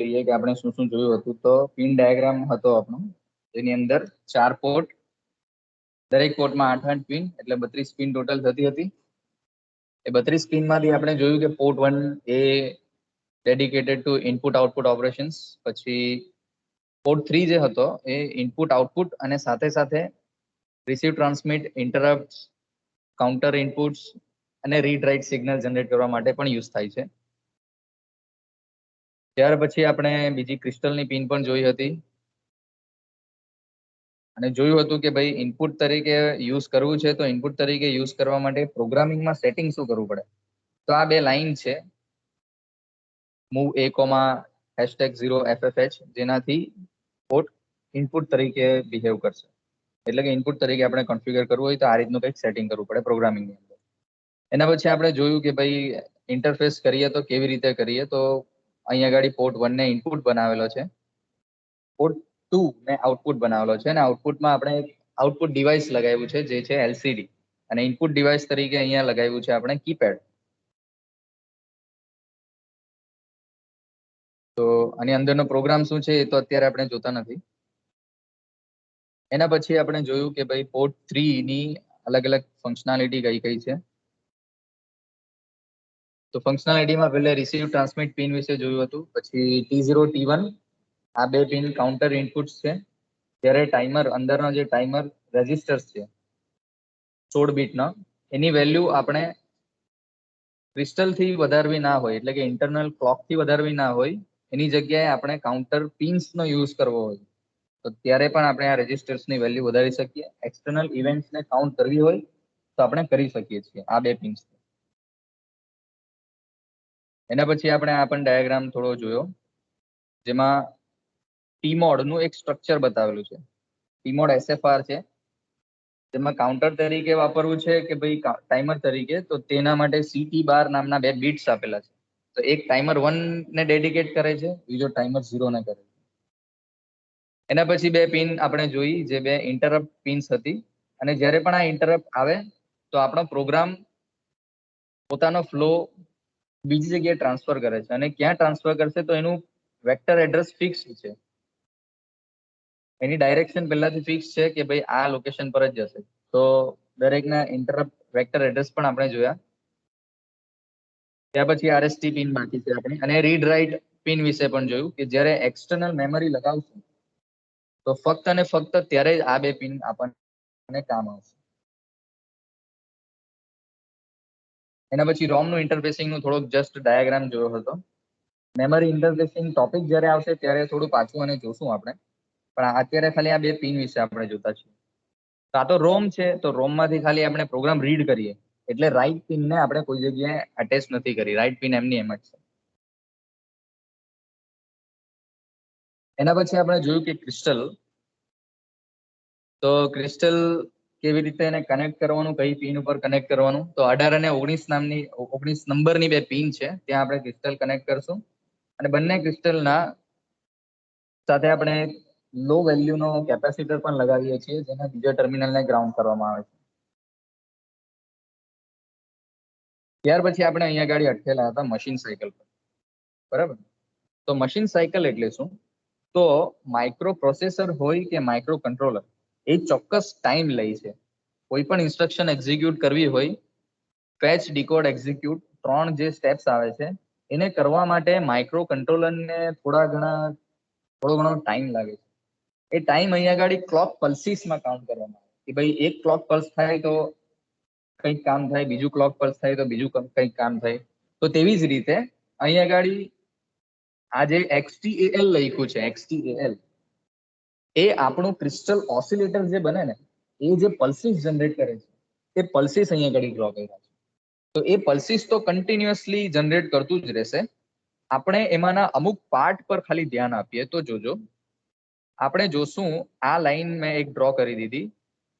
લઈએ કે આપણે શું શું જોયું હતું. તો પિન ડાયાગ્રામ હતો આપણો, જેની અંદર 4 પોર્ટ, દરેક પોર્ટમાં 8 પિન, એટલે 32 પિન ટોટલ થતી હતી. એ 32 પિનમાંથી આપણે જોયું કે પોર્ટ 1 એ dedicated two input output operations, પછી પોર્ટ 3 જે હતો એ ઇનપુટ આઉટપુટ અને સાથે સાથે receive transmit, interrupt, counter inputs અને રીડ રાઇટ સિગ્નલ જનરેટ કરવા માટે પણ યુઝ થાય છે. ત્યાર પછી આપણે બીજી ક્રિસ્ટલની પિન પણ જોઈ હતી અને જોયું હતું કે ભાઈ ઇનપુટ તરીકે યુઝ કરવું છે, તો ઇનપુટ તરીકે યુઝ કરવા માટે પ્રોગ્રામિંગમાં સેટિંગ શું કરવું પડે. તો આ બે લાઈન છે, મૂવ a, #0ffh, જેનાથી પોર્ટ ઇનપુટ તરીકે બિહેવ કરશે. એટલે કે ઇનપુટ તરીકે આપણે કોન્ફિગર કરવું હોય તો આ રીતનું કંઈક સેટિંગ કરવું પડે પ્રોગ્રામિંગની અંદર. એના પછી આપણે જોયું કે ભાઈ ઇન્ટરફેસ કરીએ તો કેવી રીતે કરીએ. તો અહીંયા આગળ પોર્ટ 1 ને ઇનપુટ બનાવેલો છે, પોર્ટ 2 ને આઉટપુટ બનાવેલો છે, અને આઉટપુટમાં આપણે એક આઉટપુટ ડિવાઇસ લગાવ્યું છે જે છે એલસીડી, અને ઇનપુટ ડિવાઇસ તરીકે અહીંયા લગાવ્યું છે આપણે કીપેડ. તો આની અંદરનો પ્રોગ્રામ શું છે એ તો અત્યારે આપણે જોતા નથી. એના પછી આપણે જોયું કે ભાઈ પોર્ટ 3 ની અલગ અલગ ફંક્શનાલિટી કઈ કઈ છે. તો ફંક્શનાલિટીમાં પહેલા રિસીવ ટ્રાન્સમિટ પિન વિશે જોયું હતું, પછી T0 T1 આ બે પિન કાઉન્ટર ઇનપુટ્સ છે. જ્યારે ટાઈમર, અંદરના જે ટાઈમર રેજિસ્ટર્સ છે 16 બીટના, એની વેલ્યુ આપણે ક્રિસ્ટલથી વધારવી ના હોય, એટલે કે ઇન્ટરનલ ક્લોકથી વધારવી ના હોય, એની જગ્યાએ આપણે કાઉન્ટર પિન્સનો યુઝ કરવો હોય તો ત્યારે પણ આપણે આ રેજિસ્ટર્સની વેલ્યુ વધારી શકીએ. એક્સટર્નલ ઇવેન્ટ્સને કાઉન્ટ કરવી હોય તો આપણે કરી શકીએ છીએ આ બે પિન્સ. એના પછી આપણે આ પણ ડાયાગ્રામ થોડો જોયો, જેમાં ટીમોડ નું એક સ્ટ્રક્ચર બતાવેલું છે. ટીમોડ SFR છે, જેમાં કાઉન્ટર તરીકે વાપરવું છે કે ભાઈ ટાઈમર તરીકે, તો તેના માટે CT12 નામના બે બીટ્સ આપેલા છે. તો એક ટાઈમર 1 ને ડેડિકેટ કરે છે, બીજો ટાઈમર 0 ને કરે છે. એના પછી બે પિન આપણે જોઈ, જે બે ઇન્ટરપ્ટ પિન્સ હતી, અને જ્યારે પણ આ ઇન્ટરપ્ટ આવે તો આપણો પ્રોગ્રામ પોતાનો ફ્લો બીજી જગ્યાએ ટ્રાન્સફર કરે છે, અને ક્યાં ટ્રાન્સફર કરશે તો એનું વેક્ટર એડ્રેસ ફિક્સ છે, એની ડાયરેક્શન પહેલાથી ફિક્સ છે કે ભાઈ આ લોકેશન પર જ જશે. તો દરેકના ઇન્ટરપ્ટ વેક્ટર એડ્રેસ પણ આપણે જોયા. ત્યાર પછી RST પિન બાકી છે આપણી, અને રીડ રાઇટ પિન વિશે પણ જોયું કે જ્યારે એક્સટર્નલ મેમરી લગાવશું તો ફક્ત અને ફક્ત ત્યારે જ આ બે પિન આપણને કામ આવશે. એના પછી ROM નું ઇન્ટરફેસિંગ નું થોડોક જસ્ટ ડાયાગ્રામ જોયો હતો. મેમરી ઇન્ટરફેસિંગ ટોપિક જ્યારે આવશે ત્યારે થોડું પાછું અને જોશું આપણે, પણ અત્યારે ખાલી આ બે પિન વિશે આપણે જોતા છીએ. તો આ તો રોમ છે, તો રોમમાંથી ખાલી આપણે પ્રોગ્રામ રીડ કરીએ, એટલે રાઈટ પિનને આપણે કોઈ જગ્યાએ અટેચ નથી કરી, રાઈટ પિન એમની એમ જ છે. એના પછી આપણે જોયું કે ક્રિસ્ટલ, તો ક્રિસ્ટલ કેવી રીતે એને કનેક્ટ કરવાનું, કઈ પિન ઉપર કનેક્ટ કરવાનું. તો 18 અને 19 નંબરની બે પિન છે, ત્યાં આપણે ક્રિસ્ટલ કનેક્ટ કરશું, અને બંને ક્રિસ્ટલના સાથે આપણે લો વેલ્યુનો કેપેસિટર પણ લગાવીએ છીએ, જેના બીજા ટર્મિનલને ગ્રાઉન્ડ કરવામાં આવે છે. ત્યાર પછી આપણે અહીંયા ગાડી અટકેલા હતા મશીન સાયકલ પર, બરાબર. તો મશીન સાયકલ એટલે શું? તો માઇક્રો પ્રોસેસર હોય કે માઇક્રો કંટ્રોલર, એ ચોક્કસ ટાઈમ લે છે. કોઈ પણ ઇન્સ્ટ્રક્શન એક્ઝિક્યુટ કરવી હોય, ફેચ, ડીકોડ, એક્ઝિક્યુટ, 3 જે સ્ટેપ્સ આવે છે, એને કરવા માટે માઇક્રો કંટ્રોલરને થોડો ઘણો ટાઈમ લાગે છે. એ ટાઈમ અહીંયા આગળ ક્લોક પલ્સીસમાં કાઉન્ટ કરવામાં આવે કે ભાઈ એક ક્લોક પલ્સ થાય તો કંઈક કામ થાય, બીજું ક્લોક પલ્સ થાય તો બીજું કંઈક કામ થાય. તો તેવી જ રીતે અહીંયા આગળ આ જે XTAL લખ્યું છે, XTAL, એ આપણું ક્રિસ્ટલ ઓસિલેટર જે બને ને, એ જે પલ્સીસ જનરેટ કરે છે, એ પલ્સીસ અહીંયા આગળ ડ્રો કર્યા છે. તો એ પલ્સીસ તો કન્ટિન્યુઅસલી જનરેટ કરતું જ રહેશે. આપણે એમાંના અમુક પાર્ટ પર ખાલી ધ્યાન આપીએ તો જોજો. આપણે જોશું આ લાઈન મેં એક ડ્રો કરી દીધી,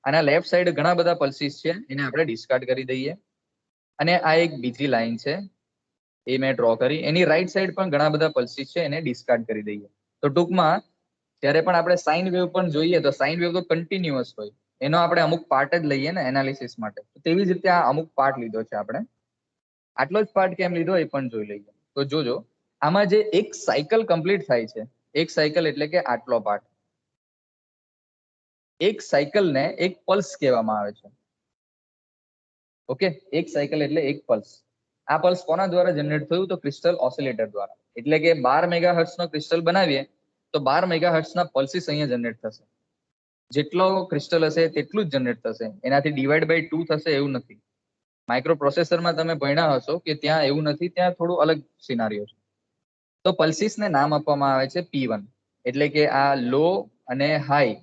આના લેફ્ટ સાઈડ ઘણા બધા પલ્સીસ છે, એને આપણે ડિસ્કાર્ડ કરી દઈએ. અને આ એક બીજી લાઈન છે, એ મેં ડ્રો કરી, એની રાઈટ સાઈડ પણ ઘણા બધા પલ્સીસ છે, એને ડિસ્કાર્ડ કરી દઈએ. તો ટૂંકમાં જ્યારે પણ આપણે સાઇન વેવ પણ જોઈએ તો સાઇન વેવ તો કન્ટિન્યુઅસ હોય, એનો આપણે અમુક પાર્ટ જ લઈએ ને એનાલિસિસ માટે. તેવી જ રીતે આ અમુક પાર્ટ લીધો છે આપણે. આટલો જ પાર્ટ કેમ લીધો એ પણ જોઈ લઈએ. તો જોજો આમાં જે એક સાયકલ કમ્પ્લીટ થાય છે, એક સાયકલ એટલે કે આટલો પાર્ટ, એક સાયકલ ને એક પલ્સ કહેવામાં આવે છે. ઓકે, એક સાયકલ એટલે એક પલ્સ. આ પલ્સ કોના દ્વારા જનરેટ થયું? તો ક્રિસ્ટલ ઓસિલેટર દ્વારા. એટલે કે 12 મેગાહર્ટ્ઝ નો ક્રિસ્ટલ બનાવીએ તો 12 મેગાહર્ટ્ઝ ના પલ્સીસ અહીંયા જનરેટ થશે. જેટલો ક્રિસ્ટલ હશે તેટલું જ જનરેટ થશે, એનાથી ડિવાઈડ બાય 2 થશે એવું નથી. માઇક્રો પ્રોસેસરમાં તમે ભણ્યા હશો કે ત્યાં એવું નથી, ત્યાં થોડું અલગ સિનારીઓ છે. તો પલ્સીસને નામ આપવામાં આવે છે P1, એટલે કે આ લો અને હાઈ,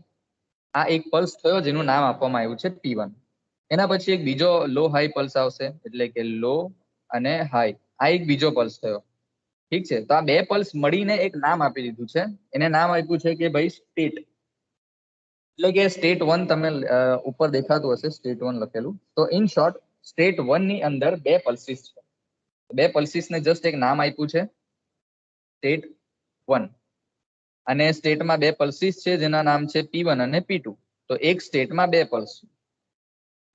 આ એક પલ્સ થયો જેનું નામ આપવામાં આવ્યું છે P1. એના પછી એક બીજો લો હાઈ પલ્સ આવશે, એટલે કે લો અને હાઈ, આ એક બીજો પલ્સ થયો. ઠીક છે, તો આ બે પલ્સ મળીને એક નામ આપી દીધું છે. એને નામ આપ્યું છે કે ભાઈ સ્ટેટ, એટલે કે સ્ટેટ 1 તમે ઉપર દેખાતું હશે સ્ટેટ 1 લખેલું. તો ઇન શોર્ટ સ્ટેટ 1 ની અંદર બે પલ્સીસ છે. બે પલ્સીસને જસ્ટ એક નામ આપ્યું છે સ્ટેટ 1, અને સ્ટેટમાં બે પલ્સીસ છે જેના નામ છે P1 અને P2. તો એક સ્ટેટમાં બે પલ્સ.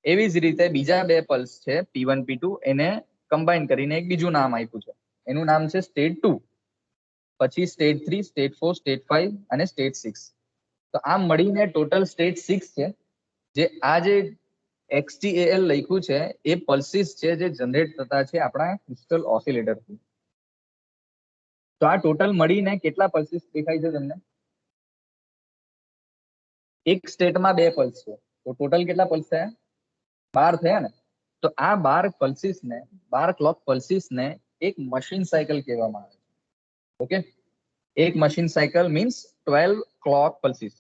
એવી જ રીતે બીજા બે પલ્સ છે P1 P2, એને કમ્બાઈન કરીને એક બીજું નામ આપ્યું છે, એનું નામ છે સ્ટેટ 2. પછી સ્ટેટ 3, સ્ટેટ 4, સ્ટેટ 5 અને સ્ટેટ 6. તો આમ મળીને ટોટલ સ્ટેટ 6 છે. જે આ જે XTAL લખ્યું છે એ પલ્સીસ છે જે જનરેટ થતા છે આપણા ક્રિસ્ટલ ઓસિલેટરથી. તો આ ટોટલ મળીને કેટલા પલ્સીસ દેખાય છે તમને? એક સ્ટેટમાં બે પલ્સ છે, તો ટોટલ કેટલા પલ્સ થયા? 12 થયા ને. તો આ 12 પલ્સીસને, 12 ક્લોક પલ્સીસને એક મશીન સાયકલ કહેવામાં આવે છે. ઓકે, એક machine cycle means 12 clock pulses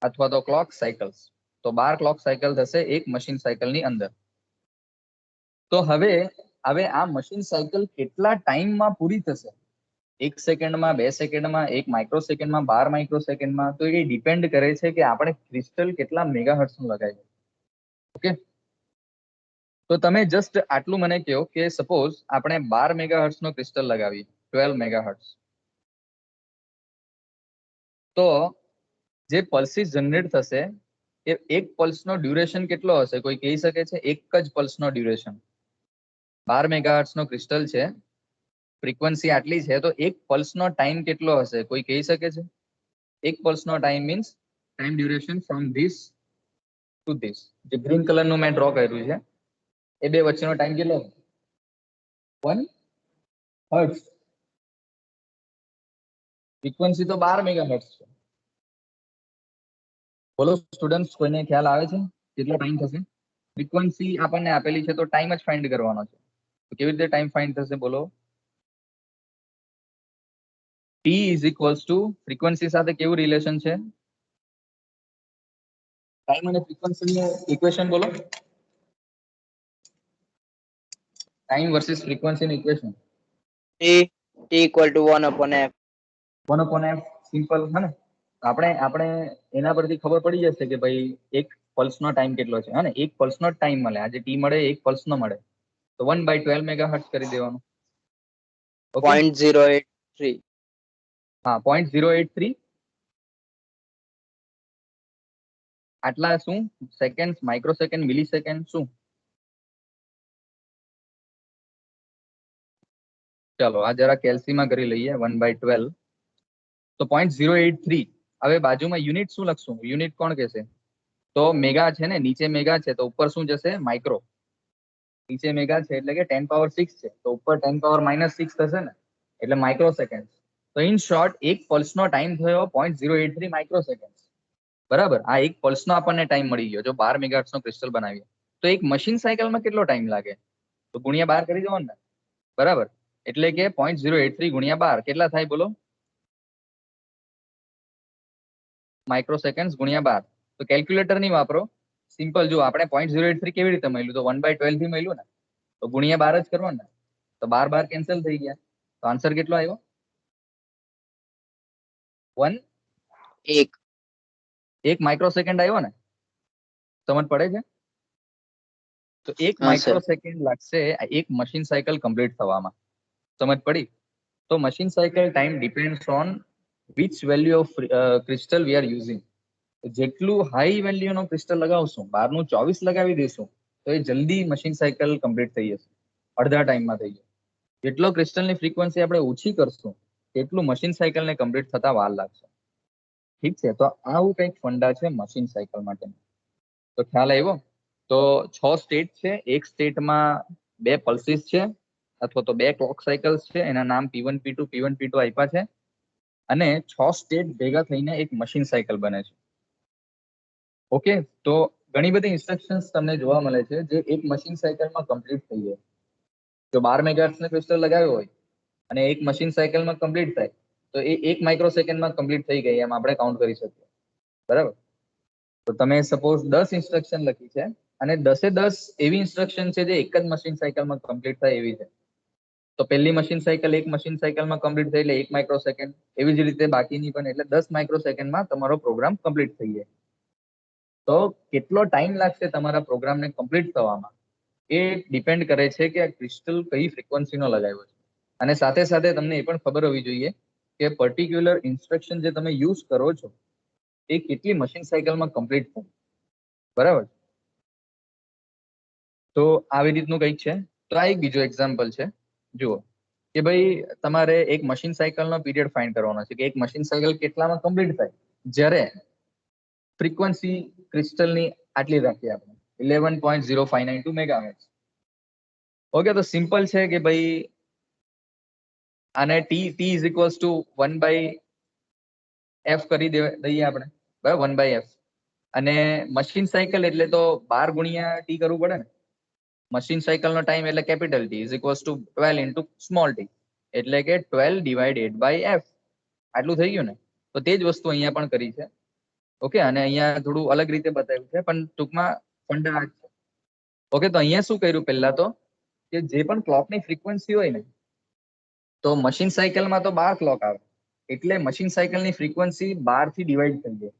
અથવા તો ક્લોક સાયકલ્સ. તો 12 ક્લોક સાયકલ થશે એક મશીન સાયકલની અંદર. તો હવે આ મશીન સાયકલ કેટલા ટાઈમમાં પૂરી થશે? 1 સેકન્ડમાં, 2 સેકન્ડમાં, 1 માઇક્રો સેકન્ડમાં, 12 માઇક્રો સેકન્ડમાં? તો એ ડિપેન્ડ કરે છે કે આપણે ક્રિસ્ટલ કેટલા મેગાહર્ટ્ઝનું લગાવીએ. ઓકે, તો તમે જસ્ટ આટલું મને કહો કે સપોઝ આપણે 12 મેગાહર્ટ્ઝનો ક્રિસ્ટલ લગાવીએ, 12 મેગાહર્ટ્ઝ, તો જે પલ્સીસ જનરેટ થશે એ એક પલ્સનો ડ્યુરેશન કેટલો હશે? કોઈ કહી શકે છે? એક જ પલ્સનો ડ્યુરેશન. 12 મેગાહર્ટ્ઝનો ક્રિસ્ટલ છે, ફ્રીક્વન્સી આટલી છે, તો એક પલ્સનો ટાઈમ કેટલો હશે? કોઈ કહી શકે છે? એક પલ્સનો time means time duration from this to this. જે ગ્રીન કલરનું મેં ડ્રો કર્યું છે એ બે વચ્ચેનો ટાઈમ કેટલો? 1 હર્ટ્ઝ. ફ્રીક્વન્સી તો 12 મેગાહર્ટ્ઝ છે. બોલો સ્ટુડન્ટ્સ, કોઈને ખ્યાલ આવે છે કેટલો ટાઈમ થશે? ફ્રીક્વન્સી આપણને આપેલી છે તો ટાઈમ જ ફાઇન્ડ કરવાનો છે. તો કેવી રીતે ટાઈમ ફાઇન્ડ થશે? બોલો. T is equals to frequency સાથે કેવું રિલેશન છે? ટાઈમ અને ફ્રીક્વન્સીનું ઇક્વેશન બોલો. ટાઈમ વર્સિસ ફ્રીક્વન્સીનું equation. T equal to 1 upon f. 1 upon f, simple હે ને. આપણે એના પરથી ખબર પડી જશે કે ભાઈ એક પલ્સનો ટાઈમ કેટલો છે, હે ને. એક પલ્સનો જ ટાઈમ મળે, આજે ટી મળે એક પલ્સનો મળે, તો 1/12 મેગાહર્ટ્ઝ કરી દેવાનું. ઓકે, 0.083. હા, 0.083. આટલા શું સેકન્ડ, માઇક્રો સેકન્ડ, મિલી સેકન્ડ શું? ચાલો આ જરા કેલ્સીમાં કરી લઈએ. 1/12 તો 0.083. હવે બાજુમાં યુનિટ શું લખશું? યુનિટ કોણ કહેશે? તો મેગા છે ને, નીચે મેગા છે તો ઉપર શું જશે? માઇક્રો. નીચે મેગા છે એટલે કે 10⁻6 છે, તો ઉપર 10⁻⁻6 થશે ને, એટલે માઇક્રો સેકન્ડ. તો ઇન શોર્ટ એક પલ્સનો ટાઈમ થયો 0.083 માઇક્રો સેકન્ડ. બરાબર, આ એક પલ્સનો આપણને ટાઈમ મળી ગયો જો 12 મેગાહર્ટ્ઝનો ક્રિસ્ટલ બનાવીએ. તો એક મશીન સાયકલમાં કેટલો ટાઈમ લાગે? તો ગુણ્યા 12 કરી દેવાનું ને. બરાબર, એટલે કે 0.083 ગુણ્યા 12 કેટલા થાય? બોલો. માઇક્રો સેકન્ડ ગુણ્યા 12. તો કેલ્ક્યુલેટર નહીં વાપરો, સિમ્પલ. જો આપણે 0.083 કેવી રીતે મળ્યું? તો 1/12 થી મળ્યું ને, તો ગુણ્યા 12 જ કરવાનું ને. તો 12 કેન્સલ થઈ ગયા, તો આન્સર કેટલો આવ્યો? 1 માઇક્રો સેકન્ડ આવ્યો ને. સમજ પડે છે? તો 1 માઇક્રો સેકન્ડ લાગશે એક મશીન સાયકલ કમ્પ્લીટ થવામાં. સમજ પડી? તો machine cycle time depends on which value of crystal we are using. જેટલું હાઈ વેલ્યુનો ક્રિસ્ટલ લગાવશું, 12 નું 24 લગાવી દઈશું, તો એ જલ્દી મશીન સાયકલ કમ્પ્લીટ થઈ જશે, અડધા ટાઈમમાં થઈ જશે. જેટલો ક્રિસ્ટલની ફ્રીક્વન્સી આપણે ઓછી કરશું એટલું મશીન સાયકલને કમ્પ્લીટ થતા વાર લાગશે. ઠીક છે, તો આવું કંઈક ફંડા છે મશીન સાયકલ માટે. તો ખ્યાલ આવ્યો? તો 6 સ્ટેટ છે, એક સ્ટેટમાં 2 પલ્સીસ છે અથવા તો 2 ક્લોક સાયકલ્સ છે, એના નામ P1 P2 P1 P2 આપ્યા છે, અને 6 સ્ટેટ ભેગા થઈને એક મશીન સાયકલ બને છે. ઓકે, તો ઘણી બધી ઇન્સ્ટ્રક્શન્સ તમને જોવા મળે છે જે એક મશીન સાયકલમાં કમ્પ્લીટ થઈ જાય. જો 12 મેગાહર્ટ્ઝનો ક્રિસ્ટલ લગાવ્યો હોય અને એક મશીન સાયકલમાં કમ્પ્લીટ થાય તો એ 1 માઇક્રોસેકન્ડમાં કમ્પ્લીટ થઈ ગઈ એમ આપણે કાઉન્ટ કરી શકીએ. બરાબર? તો તમે સપોઝ 10 ઇન્સ્ટ્રક્શન લખી છે અને 10 એવી ઇન્સ્ટ્રક્શન છે જે એક જ મશીન સાયકલમાં કમ્પ્લીટ થાય એવી છે. તો પહેલી મશીન સાયકલ એક મશીન સાયકલમાં કમ્પ્લીટ થઈ એટલે 1 માઇક્રોસેકન્ડ, એવી જ રીતે બાકીની પણ, એટલે 10 માઇક્રોસેકન્ડમાં તમારો પ્રોગ્રામ કમ્પ્લીટ થઈ જાય. તો કેટલો ટાઈમ લાગશે તમારા પ્રોગ્રામને કમ્પ્લીટ થવામાં એ ડિપેન્ડ કરે છે કે આ ક્રિસ્ટલ કઈ ફ્રીક્વન્સીનો લગાવ્યો છે. અને સાથે સાથે તમને એ પણ ખબર હોવી જોઈએ કે પર્ટિક્યુલર ઇન્સ્ટ્રક્શન જે તમે યુઝ કરો છો એ કેટલી મશીન સાયકલમાં કમ્પ્લીટ થાય. બરાબર? તો આવી રીતનું કંઈક છે. તો આ એક બીજો એક્ઝામ્પલ છે. જુઓ કે ભાઈ તમારે એક મશીન સાયકલનો પીરિયડ ફાઇન્ડ કરવાનો છે કે એક મશીન સાયકલ કેટલામાં કમ્પ્લીટ થાય જ્યારે ફ્રીક્વન્સી ક્રિસ્ટલની આટલી રાખીએ આપણે 11.0592 મેગાહર્ટ્ઝ. ઓકે, તો સિમ્પલ છે કે ભાઈ આને t is equals two 1/f કરી દઈએ આપણે. બરાબર? 1/f. અને મશીન સાયકલ એટલે તો 12 ગુણ્યા t કરવું પડે ને. મશીન સાયકલનો ટાઈમ એટલે capital T is equals two 12 into small t, એટલે કે 12 ડિવાઇડેડ બાય f. આટલું થઈ ગયું ને? તો તે જ વસ્તુ અહીંયા પણ કરી છે. ઓકે, અને અહીંયા થોડું અલગ રીતે બતાવ્યું છે પણ ટૂંકમાં ફંડા આ જ છે. ઓકે, તો અહીંયા શું કર્યું પહેલા તો કે જે પણ ક્લોકની ફ્રીક્વન્સી હોય ને, તો મશીન સાયકલમાં તો 12 ક્લોક આવે એટલે મશીન સાયકલની ફ્રીક્વન્સી 12 થી ડિવાઈડ થઈ જાય.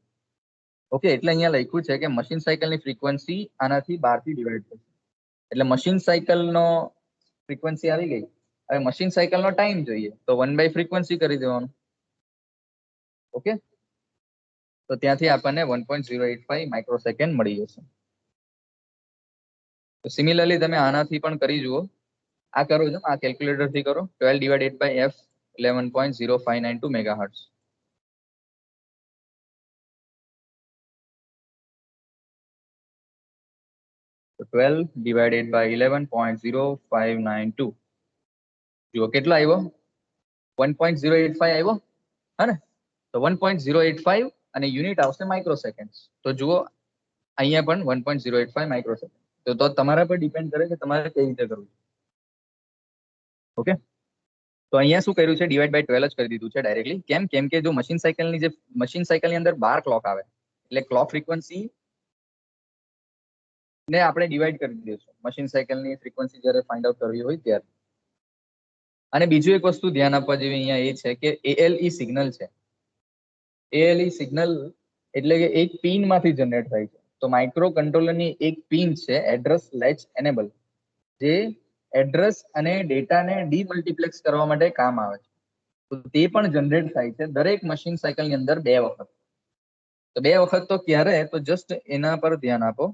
ઓકે, એટલે અહીંયા લખ્યું છે કે મશીન સાયકલની ફ્રીક્વન્સી આનાથી 12 થી ડિવાઈડ થશે. એટલે મશીન સાયકલનો ફ્રીક્વન્સી આવી ગઈ. હવે મશીન સાયકલનો ટાઈમ જોઈએ તો 1/ફ્રીક્વન્સી કરી દેવાનું. ઓકે, તો ત્યાંથી આપણને 1.085 માઇક્રોસેકન્ડ મળી જશે. તો સિમિલરલી તમે આનાથી પણ કરી જુઓ. આ કરો છો, આ કેલ્ક્યુલેટરથી કરો. 12 ડિવાઇડેડ બાય f 11.0592 મેગાહર્ટ્ઝ. તો 12 ડિવાઇડેડ બાય 11.0592 જુઓ કેટલો આવ્યો? 1.085 આવ્યો. હા ને? તો 1.085 અને યુનિટ આવશે માઇક્રોસેકન્ડ. તો જુઓ અહીંયા પણ 1.085 માઇક્રોસેકન્ડ. તો તમારા પર ડિપેન્ડ કરે કે તમારે કઈ રીતે કરવું. ઓકે, તો અહીંયા શું કર્યું છે? ડિવાઈડ બાય 12 જ કરી દીધું છે ડાયરેક્ટલી. કેમ કે જો મશીન સાયકલની અંદર 12 ક્લોક આવે એટલે ક્લોક ફ્રીક્વન્સી ને આપણે ડિવાઈડ કરી દઈશું મશીન સાયકલની ફ્રીક્વન્સી જ્યારે ફાઇન્ડ આઉટ કરવી હોય ત્યારે. અને બીજું એક વસ્તુ ધ્યાન આપવા જેવી અહીંયા એ છે કે ALE સિગ્નલ છે. ALE સિગ્નલ એટલે કે એક પિન માંથી જનરેટ થાય છે. તો માઇક્રો કંટ્રોલરની એક પિન છે એડ્રેસ લેચ એનેબલ, જે એડ્રેસ અને ડેટાને ડીમલ્ટીપ્લેક્સ કરવા માટે કામ આવે છે. તો તે પણ જનરેટ થાય છે દરેક મશીન સાયકલની અંદર 2 વખત. તો 2 વખત તો ક્યારે? તો જસ્ટ એના પર ધ્યાન આપો.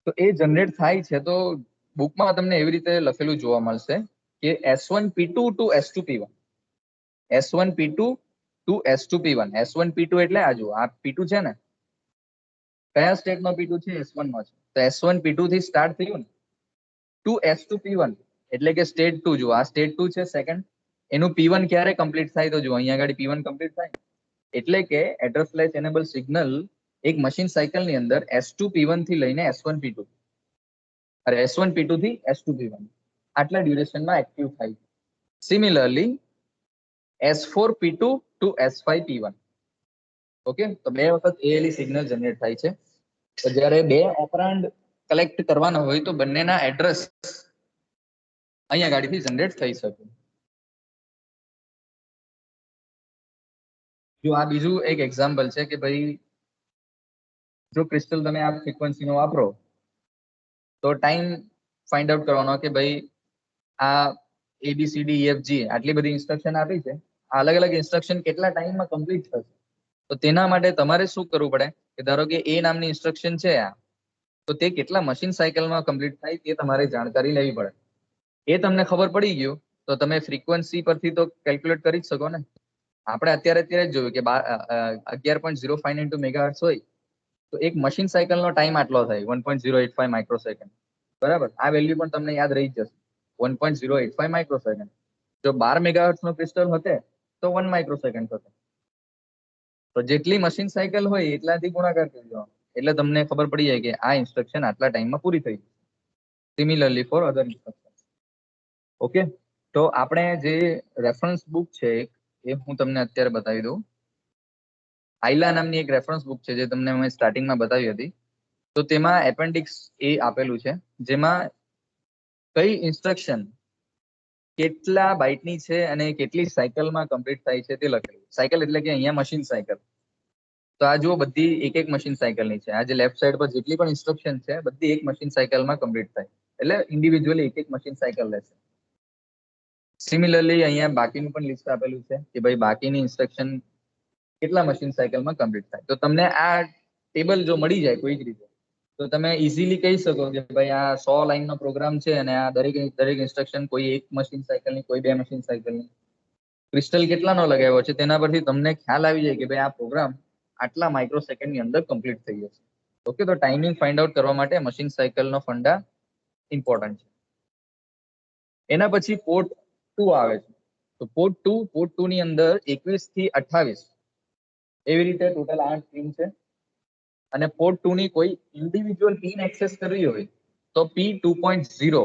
તો એ જનરેટ થાય છે તો બુકમાં તમને એવી રીતે લખેલું જોવા મળશે કે S1P2 to S2P1, S1P2 to S2P1. S1P2 એટલે આ જુઓ, આ P2 છે ને, કયા સ્ટેટનો P2 છે? S1 નો છે. તો S1P2 થી સ્ટાર્ટ થયું ને ટુ S2P1 એટલે કે સ્ટેટ 2. જુઓ આ સ્ટેટ 2 છે સેકન્ડ. એનું P1 ક્યારે કમ્પ્લીટ થાય? તો જુઓ અહીંયા આગળ P1 કમ્પ્લીટ થાય એટલે કે એડ્રેસ લેચ એનેબલ સિગ્નલ એક મશીન સાયકલની અંદર S2P1 થી લઈને S1P2, અરે S1P2 થી S2P1 આટલા ડ્યુરેશનમાં એક્ટિવ થાય. Similarly S4P2 to S5P1. Okay, તો 2 વખત ALE સિગ્નલ જનરેટ થાય છે. તો જ્યારે 2 ઓપરાન્ડ કલેક્ટ કરવાના હોય તો બંનેના એડ્રેસ અહીંયા ગાડીથી જનરેટ થઈ શકે. જો આ બીજું એક એક્ઝામ્પલ છે કે ભાઈ જો ક્રિસ્ટલ તમે આ ફ્રીક્વન્સીનો વાપરો તો ટાઈમ ફાઇન્ડ આઉટ કરવાનો કે ભાઈ આ ABCDEFG આટલી બધી ઇન્સ્ટ્રક્શન આપી છે, આ અલગ અલગ ઇન્સ્ટ્રક્શન કેટલા ટાઈમમાં કમ્પ્લીટ થશે. તો તેના માટે તમારે શું કરવું પડે કે ધારો કે A નામની ઇન્સ્ટ્રક્શન છે આ, તો તે કેટલા મશીન સાયકલમાં કમ્પ્લીટ થાય તે તમારે જાણકારી લેવી પડે. એ તમને ખબર પડી ગયું તો તમે ફ્રીક્વન્સી પરથી તો કેલ્ક્યુલેટ કરી જ શકો ને. આપણે અત્યારે જ જોયું કે 11.05 ઇન્ટુ મેગાહર્ટ્ઝ હોય તો એક મશીન સાયકલનો ટાઈમ આટલો થાય 1.085 માઇક્રોસેકન્ડ. બરાબર, આ વેલ્યુ પણ તમને યાદ રહી જશે 1.085 માઇક્રોસેકન્ડ. જો 12 મેગાહર્ટ્ઝ નો ક્રિસ્ટલ હતે તો 1 માઇક્રોસેકન્ડ થશે. તો જેટલી મશીન સાયકલ હોય એટલાથી ગુણાકાર કરી દેવાનો, એટલે તમને ખબર પડી જાય કે આ ઇન્સ્ટ્રક્શન આટલા ટાઈમમાં પૂરી થઈ. સિમિલરલી ફોર અધર ઇન્સ્ટ્રક્શન. ઓકે, તો આપણે જે રેફરન્સ બુક છે એ હું તમને અત્યારે બતાવી દઉં. આઈલા નામની એક રેફરન્સ બુક છે જે તમને મેં સ્ટાર્ટિંગમાં બતાવી હતી. તો તેમાં એપેન્ડિક્સ એ આપેલું છે જેમાં કઈ ઇન્સ્ટ્રક્શન કેટલા બાઇટની છે અને કેટલી સાયકલમાં કમ્પ્લીટ થાય છે તે લખેલું. સાયકલ એટલે કે અહીંયા મશીન સાયકલ. તો આ જુઓ બધી એક મશીન સાયકલની છે. આ જે લેફ્ટ સાઈડ પર જેટલી પણ ઇન્સ્ટ્રક્શન છે બધી એક મશીન સાયકલમાં કમ્પ્લીટ થાય, એટલે ઇન્ડિવિજ્યુઅલી એક મશીન સાયકલ લેશે. સિમિલરલી અહીંયા બાકીનું પણ લિસ્ટ આપેલું છે કે ભાઈ બાકીની ઇન્સ્ટ્રક્શન કેટલા મશીન સાયકલમાં કમ્પ્લીટ થાય. તો તમને આ ટેબલ જો મળી જાય કોઈક રીતે તો તમે ઇઝીલી કહી શકો કે ભાઈ આ 100 લાઈનનો પ્રોગ્રામ છે અને આ દરેક ઇન્સ્ટ્રક્શન કોઈ એક મશીન સાયકલની, કોઈ બે મશીન સાયકલની, ક્રિસ્ટલ કેટલાનો લગાવ્યો છે તેના પરથી તમને ખ્યાલ આવી જાય કે ભાઈ આ પ્રોગ્રામ આટલા માઇક્રોસેકન્ડની અંદર કમ્પ્લીટ થઈ જશે. ઓકે, તો ટાઈમિંગ ફાઇન્ડ આઉટ કરવા માટે મશીન સાયકલનો ફંડા ઇમ્પોર્ટન્ટ છે. એના પછી પોર્ટ 2 આવે છે. તો પોર્ટ 2 ની અંદર 21 થી 28 એવી રીતે ટોટલ 8 પિન છે. અને પોર્ટ 2 ની કોઈ ઇન્ડિવિજ્યુઅલ પિન એક્સેસ કરવી હોય તો P2.0,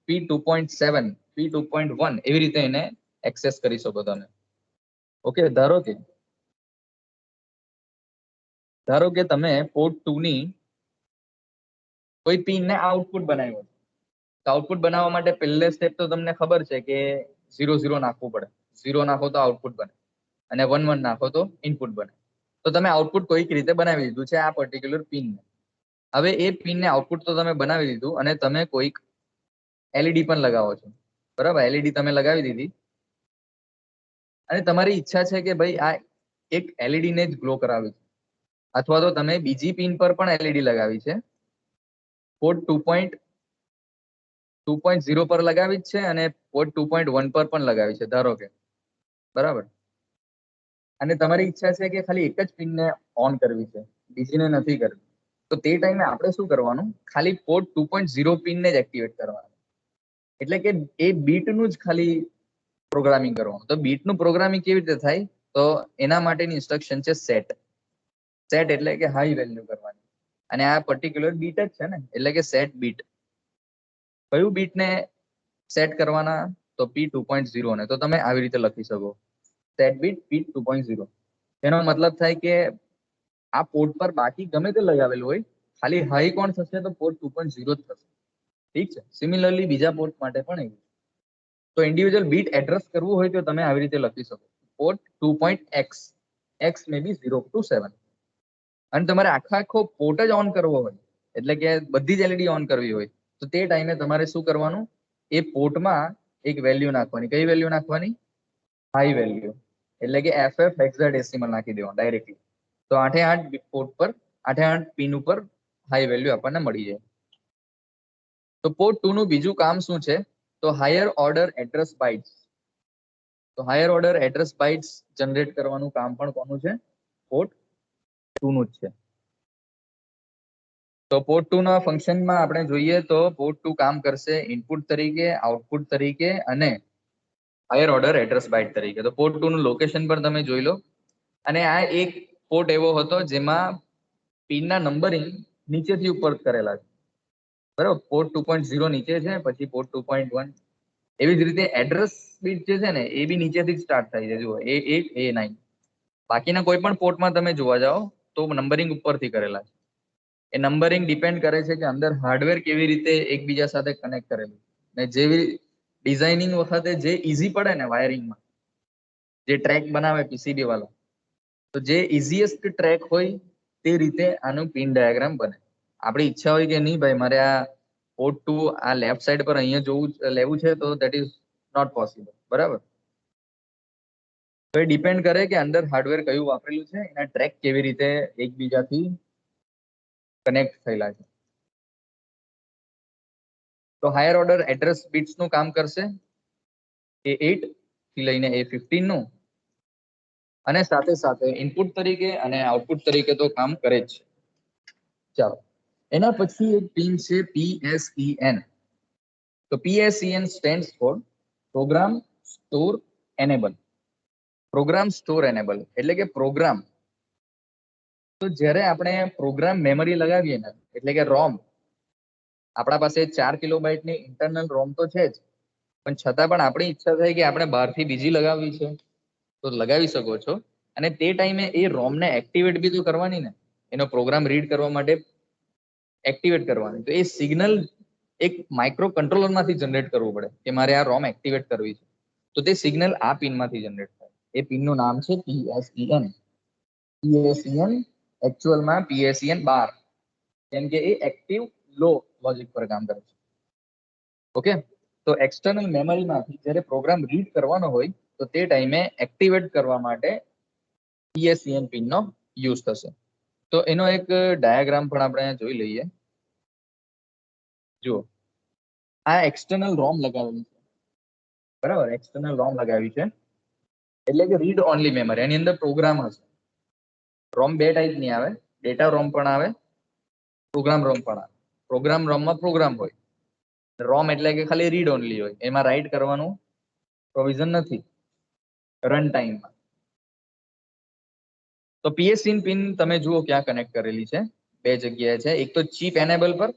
P2.7, P2.1 એવી રીતે એને એક્સેસ કરી શકો તમે. ઓકે, ધારો કે તમે પોર્ટ 2 ની કોઈ પિનને આઉટપુટ બનાવ્યો. તો આઉટપુટ બનાવવા માટે પહેલે સ્ટેપ તો તમને ખબર છે કે 0 નાખવું પડે. 0 નાખો તો આઉટપુટ બને અને 1 નાખો તો ઇનપુટ બને. તો તમે આઉટપુટ કોઈક રીતે બનાવી દીધું છે આ પર્ટિક્યુલર પિનને. હવે એ પિનને આઉટપુટ તો તમે બનાવી દીધું અને તમે કોઈક એલઈડી પણ લગાવો છો. બરાબર, એલઈડી તમે લગાવી દીધી અને તમારી ઈચ્છા છે કે ભાઈ આ એક એલઈડી ને જ ગ્લો કરાવી છે, અથવા તો તમે બીજી પિન પર પણ એલઈડી લગાવી છે. પોર્ટ 2.0 પર લગાવી છે અને પોર્ટ 2.1 પર પણ લગાવી છે ધારો કે. બરાબર, અને તમારી ઈચ્છા છે કે ખાલી એક જ પિનને ઓન કરવી છે, બીજીને નથી કરવી. તો તે ટાઈમે આપણે શું કરવાનું, ખાલી પોર્ટ 2.0 પિનને જ એક્ટિવેટ કરવાનું. એટલે કે એ બીટનું જ ખાલી પ્રોગ્રામિંગ કરવાનું. તો બીટનું પ્રોગ્રામિંગ કેવી રીતે થાય, તો એના માટેની ઇન્સ્ટ્રક્શન છે સેટ. સેટ એટલે કે હાઈ વેલ્યુ કરવાની, અને આ પર્ટિક્યુલર બીટ જ છે ને, એટલે કે સેટ બીટ. કયું બીટને સેટ કરવાના, તો P2.0 ને. તો તમે આવી રીતે લખી શકો, સેટ બીટ P2.0. એનો મતલબ થાય કે આ પોર્ટ પર બાકી ગમે તે લગાવેલું હોય, ખાલી હાઈ કોણ થશે તો પોર્ટ 2.0 જ થશે. ઠીક છે, સિમિલરલી બીજા પોર્ટ માટે પણ એવું. તો ઇન્ડિવિજ્યુઅલ બીટ એડ્રેસ કરવું હોય તો તમે આવી રીતે લખી શકો, port 2.x, x may be 0 to 7. અને તમારે આખો પોર્ટ જ ઓન કરવો હોય, એટલે કે બધી જ એલઈડી ઓન કરવી હોય, તો તે ટાઈમે તમારે શું કરવાનું, એ પોર્ટમાં એક વેલ્યુ નાખવાની. કઈ વેલ્યુ નાખવાની, હાઈ વેલ્યુ, એટલે કે FF હેક્સાડેસિમલ નાખી દેવાનું ડાયરેક્ટલી. તો 8 પોર્ટ પર 8 પિન ઉપર હાઈ વેલ્યુ આપણને મળી જાય. તો પોર્ટ 2 નું બીજું કામ શું છે, તો હાયર ઓર્ડર એડ્રેસ બાઇટ્સ. તો higher order address bytes generate કરવાનું કામ પણ કોનું છે, પોર્ટ 2 નું જ છે. તો પોર્ટ 2 ના ફંક્શનમાં આપણે જોઈએ તો પોર્ટ 2 કામ કરશે ઇનપુટ તરીકે, આઉટપુટ તરીકે અને હાયર ઓર્ડર એડ્રેસ બાઇટ તરીકે. તો પોર્ટ 2 નું લોકેશન પણ તમે જોઈ લો. અને આ એક પોર્ટ એવો હતો જેમાં પિનના નંબરિંગ નીચેથી ઉપર કરેલા છે. બરાબર, પોર્ટ 2.0 નીચે છે, પછી પોર્ટ 2.1. એવી જ રીતે એડ્રેસ બીટ જે છે ને એ બી નીચેથી જ સ્ટાર્ટ થાય છે. જુઓ A8, A9. બાકીના કોઈ પણ પોર્ટમાં તમે જોવા જાઓ તો નંબરિંગ ઉપરથી કરેલા છે. એ નંબરિંગ ડિપેન્ડ કરે છે કે અંદર હાર્ડવેર કેવી રીતે એકબીજા સાથે કનેક્ટ કરેલું. ને જેવી ડિઝાઇનિંગ વખતે જે ઈઝી પડે ને વાયરિંગમાં, જે ટ્રેક બનાવે પીસીબી વાળો, તો જે ઇઝીએસ્ટ ટ્રેક હોય તે રીતે આનું પિન ડાયાગ્રામ બને. આપણી ઈચ્છા હોય કે નહીં ભાઈ મારે આ પોર્ટ 2 આ લેફ્ટ સાઈડ પર અહીંયા લેવું છે, તો દેટ ઇઝ નોટ પોસિબલ. બરાબર, તો એ ડિપેન્ડ કરે કે અંદર હાર્ડવેર કયું વાપરેલું છે, એના ટ્રેક કેવી રીતે એકબીજાથી કનેક્ટ થયેલા છે. તો હાયર ઓર્ડર એડ્રેસ બિટ્સ નું કામ કરશે A8 થી લઈને A15 નું, અને સાથે સાથે ઇનપુટ તરીકે અને આઉટપુટ તરીકે તો કામ કરે જ છે. ચાલો, એના પછી એક પિન છે PSEN. તો PSEN stands for program store enable. Program store enable એટલે કે પ્રોગ્રામ, તો જ્યારે આપણે પ્રોગ્રામ મેમરી લગાવીએ ને, એટલે કે રોમ, આપણા પાસે 4 કિલોબાઇટની ઇન્ટરનલ રોમ તો છે જ, પણ છતાં પણ આપણી ઈચ્છા થાય કે આપણે બહારથી બીજી લગાવવી છે, તો લગાવી શકો છો. અને તે ટાઈમે એ રોમને એક્ટિવેટ બી તો કરવાની ને, એનો પ્રોગ્રામ રીડ કરવા માટે એક્ટિવેટ કરવાની. તો એ સિગ્નલ એક માઇક્રો કંટ્રોલર માંથી જનરેટ કરવું પડે કે મારે આ રોમ એક્ટિવેટ કરવી છે. તો તે સિગ્નલ આ પિનમાંથી જનરેટ થાય. એ પિનનું નામ છે PSEN. PSEN એકચ્યુઅલમાં PSEN બાર, કેમ કે એ એક્ટિવ લો લોજિક પર કામ કરે છે. ઓકે, તો એક્સટર્નલ મેમરીમાંથી જ્યારે પ્રોગ્રામ રીડ કરવાનો હોય તો તે ટાઈમે એક્ટિવેટ કરવા માટે PSEN પિનનો યુઝ થશે. તો એનો એક ડાયાગ્રામ પણ આપણે જોઈ લઈએ. જુઓ, આ એક્સટર્નલ રોમ લગાવેલી છે, બરાબર? એક્સટર્નલ રોમ લગાવી છે એટલે કે રીડ ઓનલી મેમરી. એની અંદર પ્રોગ્રામ હશે. રોમ બે ટાઈપની આવે, ડેટા રોમ પણ આવે, પ્રોગ્રામ રોમ પણ આવે. પ્રોગ્રામ રોમમાં પ્રોગ્રામ હોય, રોમ એટલે કે ખાલી રીડ ઓનલી હોય, એમાં રાઈટ કરવાનું પ્રોવિઝન નથી રન ટાઈમમાં. તો PSEN પિન તમે જુઓ ક્યાં કનેક્ટ કરેલી છે, બે જગ્યાએ છે. એક તો ચિપ એનેબલ પર,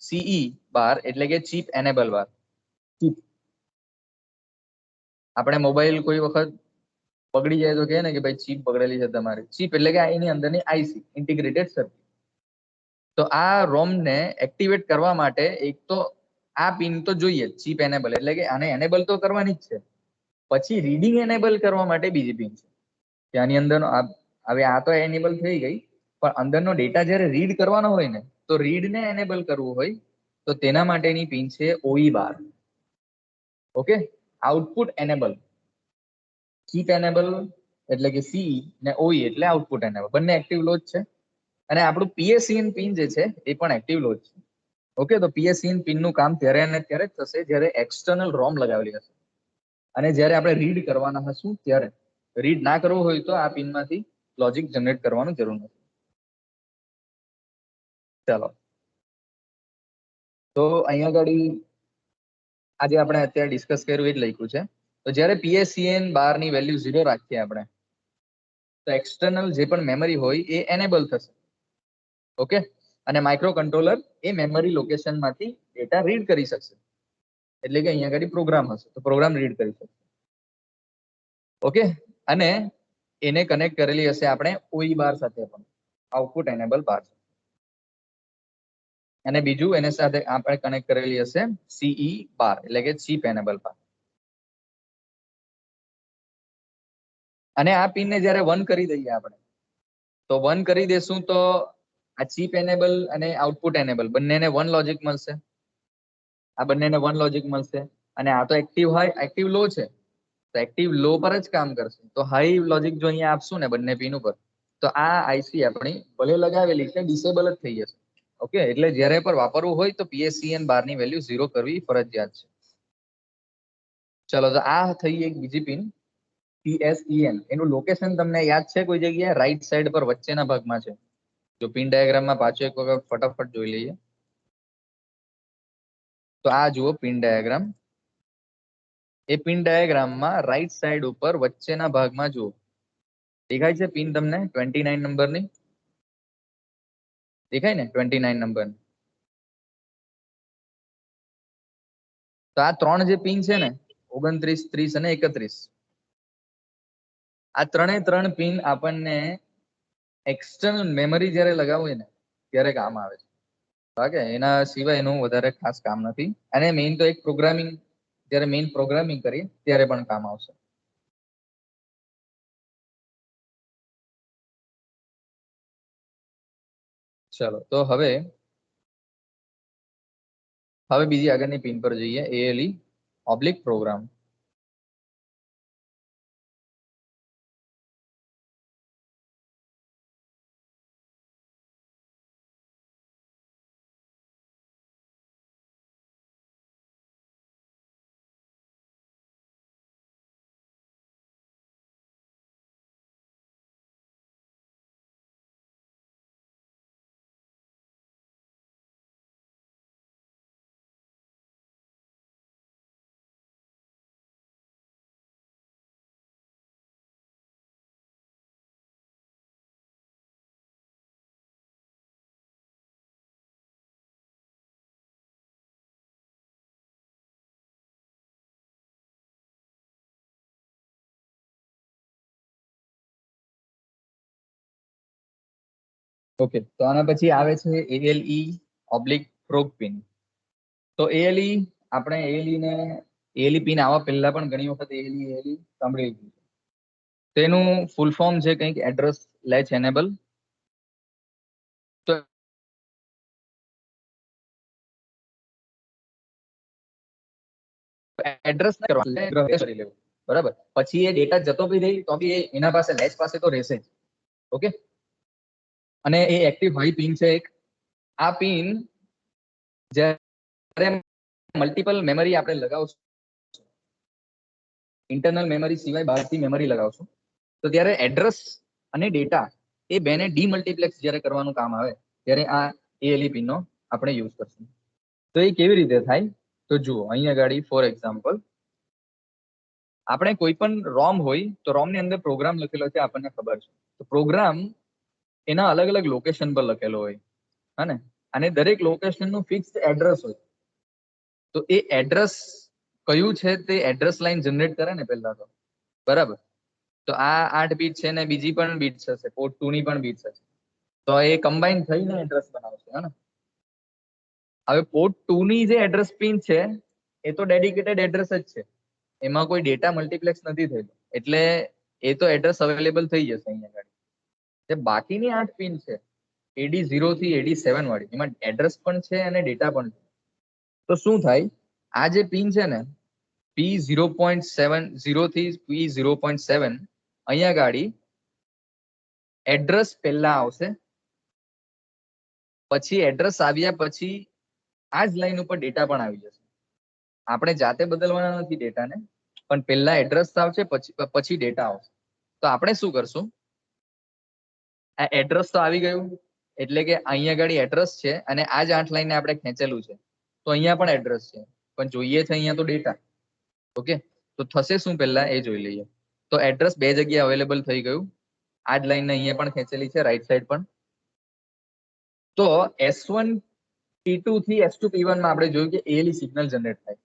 CE બાર એટલે કે ચિપ એનેબલ બાર. ચિપ, આપણે મોબાઈલ કોઈ વખત બગડી જાય તો કહે ને કે ભાઈ ચિપ બગડેલી છે તમારી. ચિપ એટલે કે એની અંદરની IC, ઇન્ટિગ્રેટેડ સર્કિટ. તો આ રોમ ને એક્ટિવેટ કરવા માટે એક તો આ પિન તો જોઈએ, ચિપ એનેબલ એટલે કે આને એનેબલ તો કરવાની જ છે. પછી રીડિંગ એનેબલ કરવા માટે બીજી પિન છે, કે આની અંદરનો હવે આ તો એનેબલ થઈ ગઈ, પણ અંદરનો ડેટા જ્યારે રીડ કરવાનો હોય ને, તો રીડને એનેબલ કરવું હોય તો તેના માટેની પિન છે OE bar. Okay, output enable. Chip enable એટલે કે CE ને OE એટલે આઉટપુટ એનેબલ, બંને એક્ટિવ લો જ છે. અને આપણું PSEN પિન જે છે એ પણ એક્ટિવ લો જ છે. ઓકે, તો PSEN પિનનું કામ ત્યારે અને ત્યારે જ થશે જ્યારે એક્સટર્નલ રોમ લગાવેલી હશે, અને જ્યારે આપણે રીડ કરવાના હશું ત્યારે. રીડ ના કરવું હોય તો આ પિનમાંથી લોજિક જનરેટ કરવાનું જરૂર નથી. ચાલો, તો અહીંયા આગળ આજે આપણે અત્યારે ડિસ્કસ કર્યું એ જ લખ્યું છે. તો જ્યારે PSEN બારની વેલ્યુ 0 રાખીએ આપણે, તો એક્સટર્નલ જે પણ મેમરી હોય એ એનેબલ થશે. ઓકે, અને માઇક્રો કંટ્રોલર એ મેમરી લોકેશનમાંથી ડેટા રીડ કરી શકશે. એટલે કે અહીંયા આગળ પ્રોગ્રામ હશે તો પ્રોગ્રામ રીડ કરી શકશે. ઓકે, અને એને કનેક્ટ કરેલી હશે આપણે OE બાર સાથે પણ, આઉટપુટ એનેબલ બાર. અને બીજું એને સાથે આપણે કનેક્ટ કરેલી હશે CE બાર એટલે કે ચિપ એનેબલ બાર. અને આ પિનને જ્યારે 1 કરી દઈએ આપણે, તો 1 કરી દેશું તો આ ચિપ એનેબલ અને આઉટપુટ એનેબલ બંનેને 1 લોજિક મળશે. આ બંનેને 1 લોજિક મળશે. અને આ તો એક્ટિવ હાઈ એક્ટિવ લો છે, તો એક્ટિવ લો પર જ કામ કરશે. તો હાઈ લોજિક જો અહીંયા આપશું ને બંને પિન ઉપર, તો આ IC આપણી ભલે લગાવેલી છે ડિસેબલ જ થઈ જશે. ઓકે, એટલે જ્યારે પણ વાપરવું હોય તો PSEN બારની વેલ્યુ 0 કરવી ફરજિયાત છે. ચલો, તો આ થઈ એક બીજી પિન PSEN. એનું લોકેશન તમને યાદ છે કોઈ જગ્યાએ? રાઈટ સાઈડ પર વચ્ચેના ભાગમાં છે. જો પિન ડાયાગ્રામમાં પાછું એક વખત ફટાફટ જોઈ લઈએ. તો આ જુઓ પિન ડાયાગ્રામ. એ પિન ડાયાગ્રામમાં રાઈટ સાઈડ ઉપર વચ્ચેના ભાગમાં જુઓ, દેખાય છે પિન તમને 29 નંબરની? દેખાય ને 29 નંબર? તો આ 3 જે પિન છે ને, 29, 30 અને 31, આ 3 પિન આપણને એક્સટર્નલ મેમરી જ્યારે લગાવવું ને ત્યારે કામ આવે છે. ઓકે, એના સિવાય એનું વધારે ખાસ કામ નથી. અને મેઇન તો એક પ્રોગ્રામિંગ, જ્યારે મેઇન પ્રોગ્રામિંગ કરીએ ત્યારે પણ કામ આવશે. ચલો, તો હવે બીજી આગળની પિન પર જઈએ, ALE ઓબ્લિક પ્રોગ્રામ. ઓકે, તો આના પછી આવે છે ALE ઓબ્લિક પ્રોગ પિન. તો ALE આપણે ALE પિન આવવા પહેલા પણ ઘણી વખત ALE સાંભળી લીધું છે. તેનું ફૂલ ફોર્મ છે કંઈક એડ્રેસ લેચ એનેબલ. તો એડ્રેસ કરી લેવું, બરાબર. પછી એ ડેટા જતો બી રહી તો બી એના પાસે લેચ પાસે તો રહેશે જ. ઓકે, અને એ એક્ટિવ હાઈ પિન છે એક. આ પિન જ્યારે મલ્ટિપલ મેમરી આપણે લગાવશું, ઇન્ટરનલ મેમરી સિવાય બહારથી મેમરી લગાવશું, તો ત્યારે એડ્રેસ અને ડેટા એ બેને ડીમલ્ટીપ્લેક્સ જ્યારે કરવાનું કામ આવે ત્યારે આ ALE પિનનો આપણે યુઝ કરશું. તો એ કેવી રીતે થાય તો જુઓ અહીંયા ગાડી ફોર એક્ઝામ્પલ આપણે કોઈ પણ રોમ હોય તો રોમ ની અંદર પ્રોગ્રામ લખેલો છે આપણને ખબર છે. તો પ્રોગ્રામ એના અલગ અલગ લોકેશન પર લખેલો હોય, હા ને, અને દરેક લોકેશન નું ફિક્સ એડ્રેસ હોય. તો એ એડ્રેસ કયું છે તે એડ્રેસ લાઈન જનરેટ કરે ને પહેલા તો, બરાબર. તો આ 8 બીટ છે ને બીજી પણ બીટ હશે, પોર્ટ 2 ની પણ બીટ હશે. તો એ કમ્બાઈન થઈને એડ્રેસ બનાવશે, હા ને. હવે પોર્ટ 2 ની જે એડ્રેસ પિન છે એ તો ડેડિકેટેડ એડ્રેસ જ છે, એમાં કોઈ ડેટા મલ્ટીપ્લેક્સ નથી થયેલો, એટલે એ તો એડ્રેસ અવેલેબલ થઈ જશે અહીંયા આગળ. જે બાકીની 8 પિન છે AD0 થી AD7 વાળી, એમાં એડ્રેસ પણ છે અને ડેટા પણ છે. તો શું થાય, આ જે પિન છે ને P0.70 થી P0.7, અહીંયા ગાડી એડ્રેસ પહેલા આવશે, પછી એડ્રેસ આવ્યા પછી આ જ લાઈન ઉપર ડેટા પણ આવી જશે. આપણે જાતે બદલવાના નથી ડેટાને, પણ પહેલા એડ્રેસ આવશે પછી ડેટા આવશે. તો આપણે શું કરશું, આ એડ્રેસ તો આવી ગયું, એટલે કે અહીંયા આગળ એડ્રેસ છે અને આ જ 8 લાઈનને આપણે ખેંચેલું છે, તો અહીંયા પણ એડ્રેસ છે, પણ જોઈએ છે અહીંયા તો ડેટા. ઓકે, તો થશે શું પહેલા એ જોઈ લઈએ. તો એડ્રેસ બે જગ્યાએ અવેલેબલ થઈ ગયું, આ જ લાઈન અહીંયા પણ ખેંચેલી છે રાઈટ સાઈડ પણ. તો S1 P2 થી S2 P1 માં આપણે જોયું કે ALE સિગ્નલ જનરેટ થાય,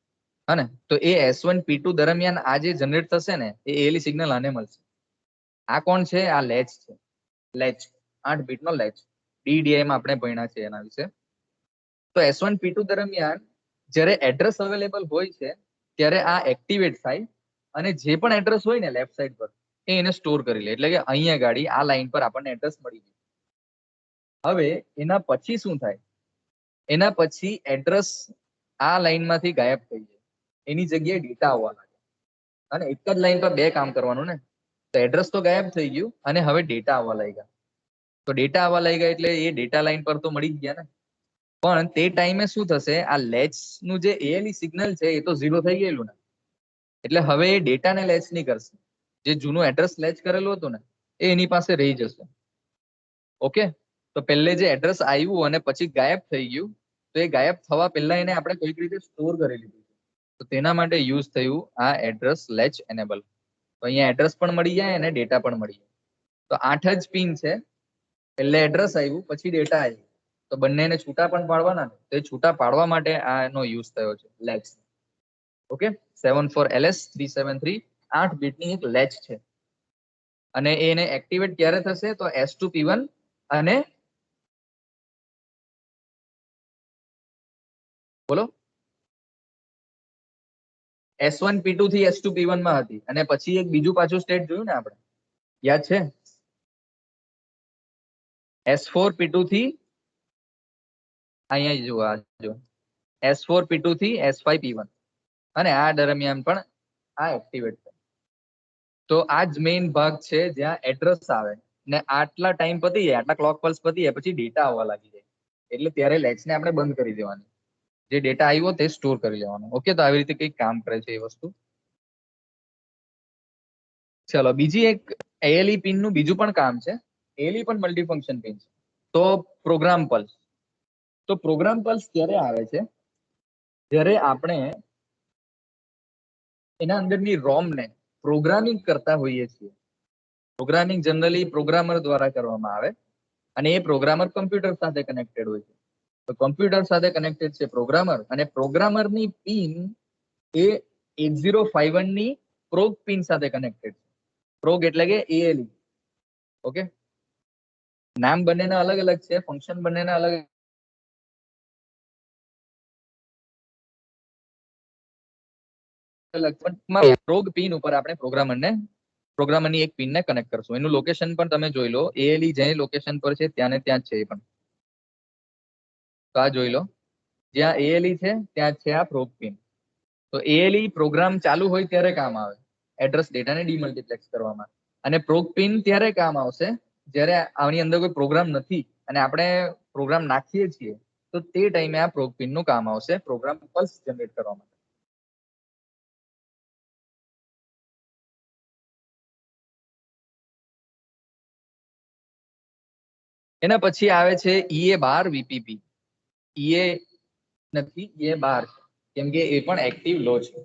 હા ને. તો એ S1 P2 દરમિયાન આ જે જનરેટ થશે ને એ ALE સિગ્નલ આને મળશે. આ કોણ છે, આ લેચ છે, લેચ 8 બીટ નો લેચ. DDI માં આપણે ભણ્યા છે એના વિશે. તો S1 P2 દરમિયાન જ્યારે એડ્રેસ અવેલેબલ હોય છે ત્યારે આ એક્ટિવેટ થાય અને જે પણ એડ્રેસ હોય ને લેફ્ટ સાઈડ પર એ એને સ્ટોર કરી લે, એટલે કે અહીંયા ગાડી આ લાઈન પર આપણને એડ્રેસ મળી ગયું. હવે એના પછી શું થાય, એના પછી એડ્રેસ આ લાઈનમાંથી ગાયબ થઈ જાય, એની જગ્યાએ ડેટા આવવા લાગે. અને એક જ લાઈન પર બે કામ કરવાનું ને, તો એડ્રેસ તો ગાયબ થઈ ગયું અને હવે ડેટા આવવા લાગ્યા. તો ડેટા આવવા લાગ્યા એટલે એ ડેટા લાઈન પર તો મળી જ ગયા ને. પણ તે ટાઈમે શું થશે, આ લેચ નું જે ALE સિગ્નલ છે એ તો 0 થઈ ગયેલું ને, એટલે હવે એ ડેટાને લેચ નહીં કરશે. જે જૂનું એડ્રેસ લેચ કરેલું હતું ને એ એની પાસે રહી જશે. ઓકે, તો પહેલે જે એડ્રેસ આવ્યું અને પછી ગાયબ થઈ ગયું, તો એ ગાયબ થવા પહેલા એને આપણે કોઈક રીતે સ્ટોર કરી લીધું, તો તેના માટે યુઝ થયું આ એડ્રેસ લેચ એનેબલ. તો અહીંયા એડ્રેસ પણ મળી જાય અને ડેટા પણ મળી જાય. તો 8 જ પિન છે, પહેલે એડ્રેસ આવ્યું પછી ડેટા આવ્યું, તો બંનેને છૂટા પણ પાડવાના ને, તો એ છૂટા પાડવા માટે આનો યુઝ થયો છે લેચ. ઓકે, 74LS373 8 બીટની એક લેચ છે, અને એને એક્ટિવેટ ક્યારે થશે તો S2 P1 અને બોલો S1 P2 થી S2 P1 માં હતી, અને પછી એક બીજું પાછું સ્ટેટ જોયું ને આપણે, યાદ છે? S4 P2 થી અહીંયા જુઓ, આ જો S4 P2 થી S5 P1, અને આ દરમિયાન પણ આ એક્ટિવેટ થાય. તો આ જ મેઇન ભાગ છે જ્યાં એડ્રેસ આવે ને આટલા ટાઈમ પતી જાય, આટલા ક્લોક પલ્સ પતી જાય પછી ડેટા આવવા લાગી જાય, એટલે ત્યારે લેચને આપણે બંધ કરી દેવાની, જે ડેટા આવ્યો તે સ્ટોર કરી લેવાનો. ઓકે, તો આવી રીતે કંઈક કામ કરે છે એ વસ્તુ. ચલો, બીજી એક ALE પિન નું બીજું પણ કામ છે. ALE પણ મલ્ટીફંક્શન પિન છે. તો પ્રોગ્રામ પલ્સ. તો પ્રોગ્રામ પલ્સ ક્યારે આવે છે, જ્યારે આપણે એના અંદરની રોમ ને પ્રોગ્રામિંગ કરતા હોઈએ છીએ. પ્રોગ્રામિંગ જનરલી પ્રોગ્રામર દ્વારા કરવામાં આવે, અને એ પ્રોગ્રામર કમ્પ્યુટર સાથે કનેક્ટેડ હોય છે. તો કમ્પ્યુટર સાથે કનેક્ટેડ છે પ્રોગ્રામર, અને પ્રોગ્રામરની પિન એ 8051 ની પ્રોગ પિન સાથે કનેક્ટેડ છે. પ્રોગ એટલે કે ALE. ઓકે, નામ બંનેના અલગ અલગ છે, ફંક્શન બંનેના અલગ અલગ, પણ પ્રોગ પિન ઉપર આપણે પ્રોગ્રામરની એક પિનને કનેક્ટ કરશું. એનું લોકેશન પણ તમે જોઈ લો, ALE જે લોકેશન પર છે ત્યાં ને ત્યાં જ છે. એ પણ તો આ જોઈ લો, જ્યાં ALE છે ત્યાં છે આ પ્રોગ પિન. તો ALE પ્રોગ્રામ ચાલુ હોય ત્યારે કામ આવે એડ્રેસ ડેટાને ડીમલ્ટીપ્લેક્સ કરવામાં, અને પ્રોગ પિન ત્યારે કામ આવશે જ્યારે આની અંદર કોઈ પ્રોગ્રામ નથી અને આપણે પ્રોગ્રામ નાખીએ છીએ, તો તે ટાઈમે આ પ્રોગ પિન નું કામ આવશે પ્રોગ્રામ પલ્સ જનરેટ કરવા માટે. એના પછી આવે છે EA12 VPP. EA નથી, EA12 કેમ કે એ પણ એક્ટિવ લો છે.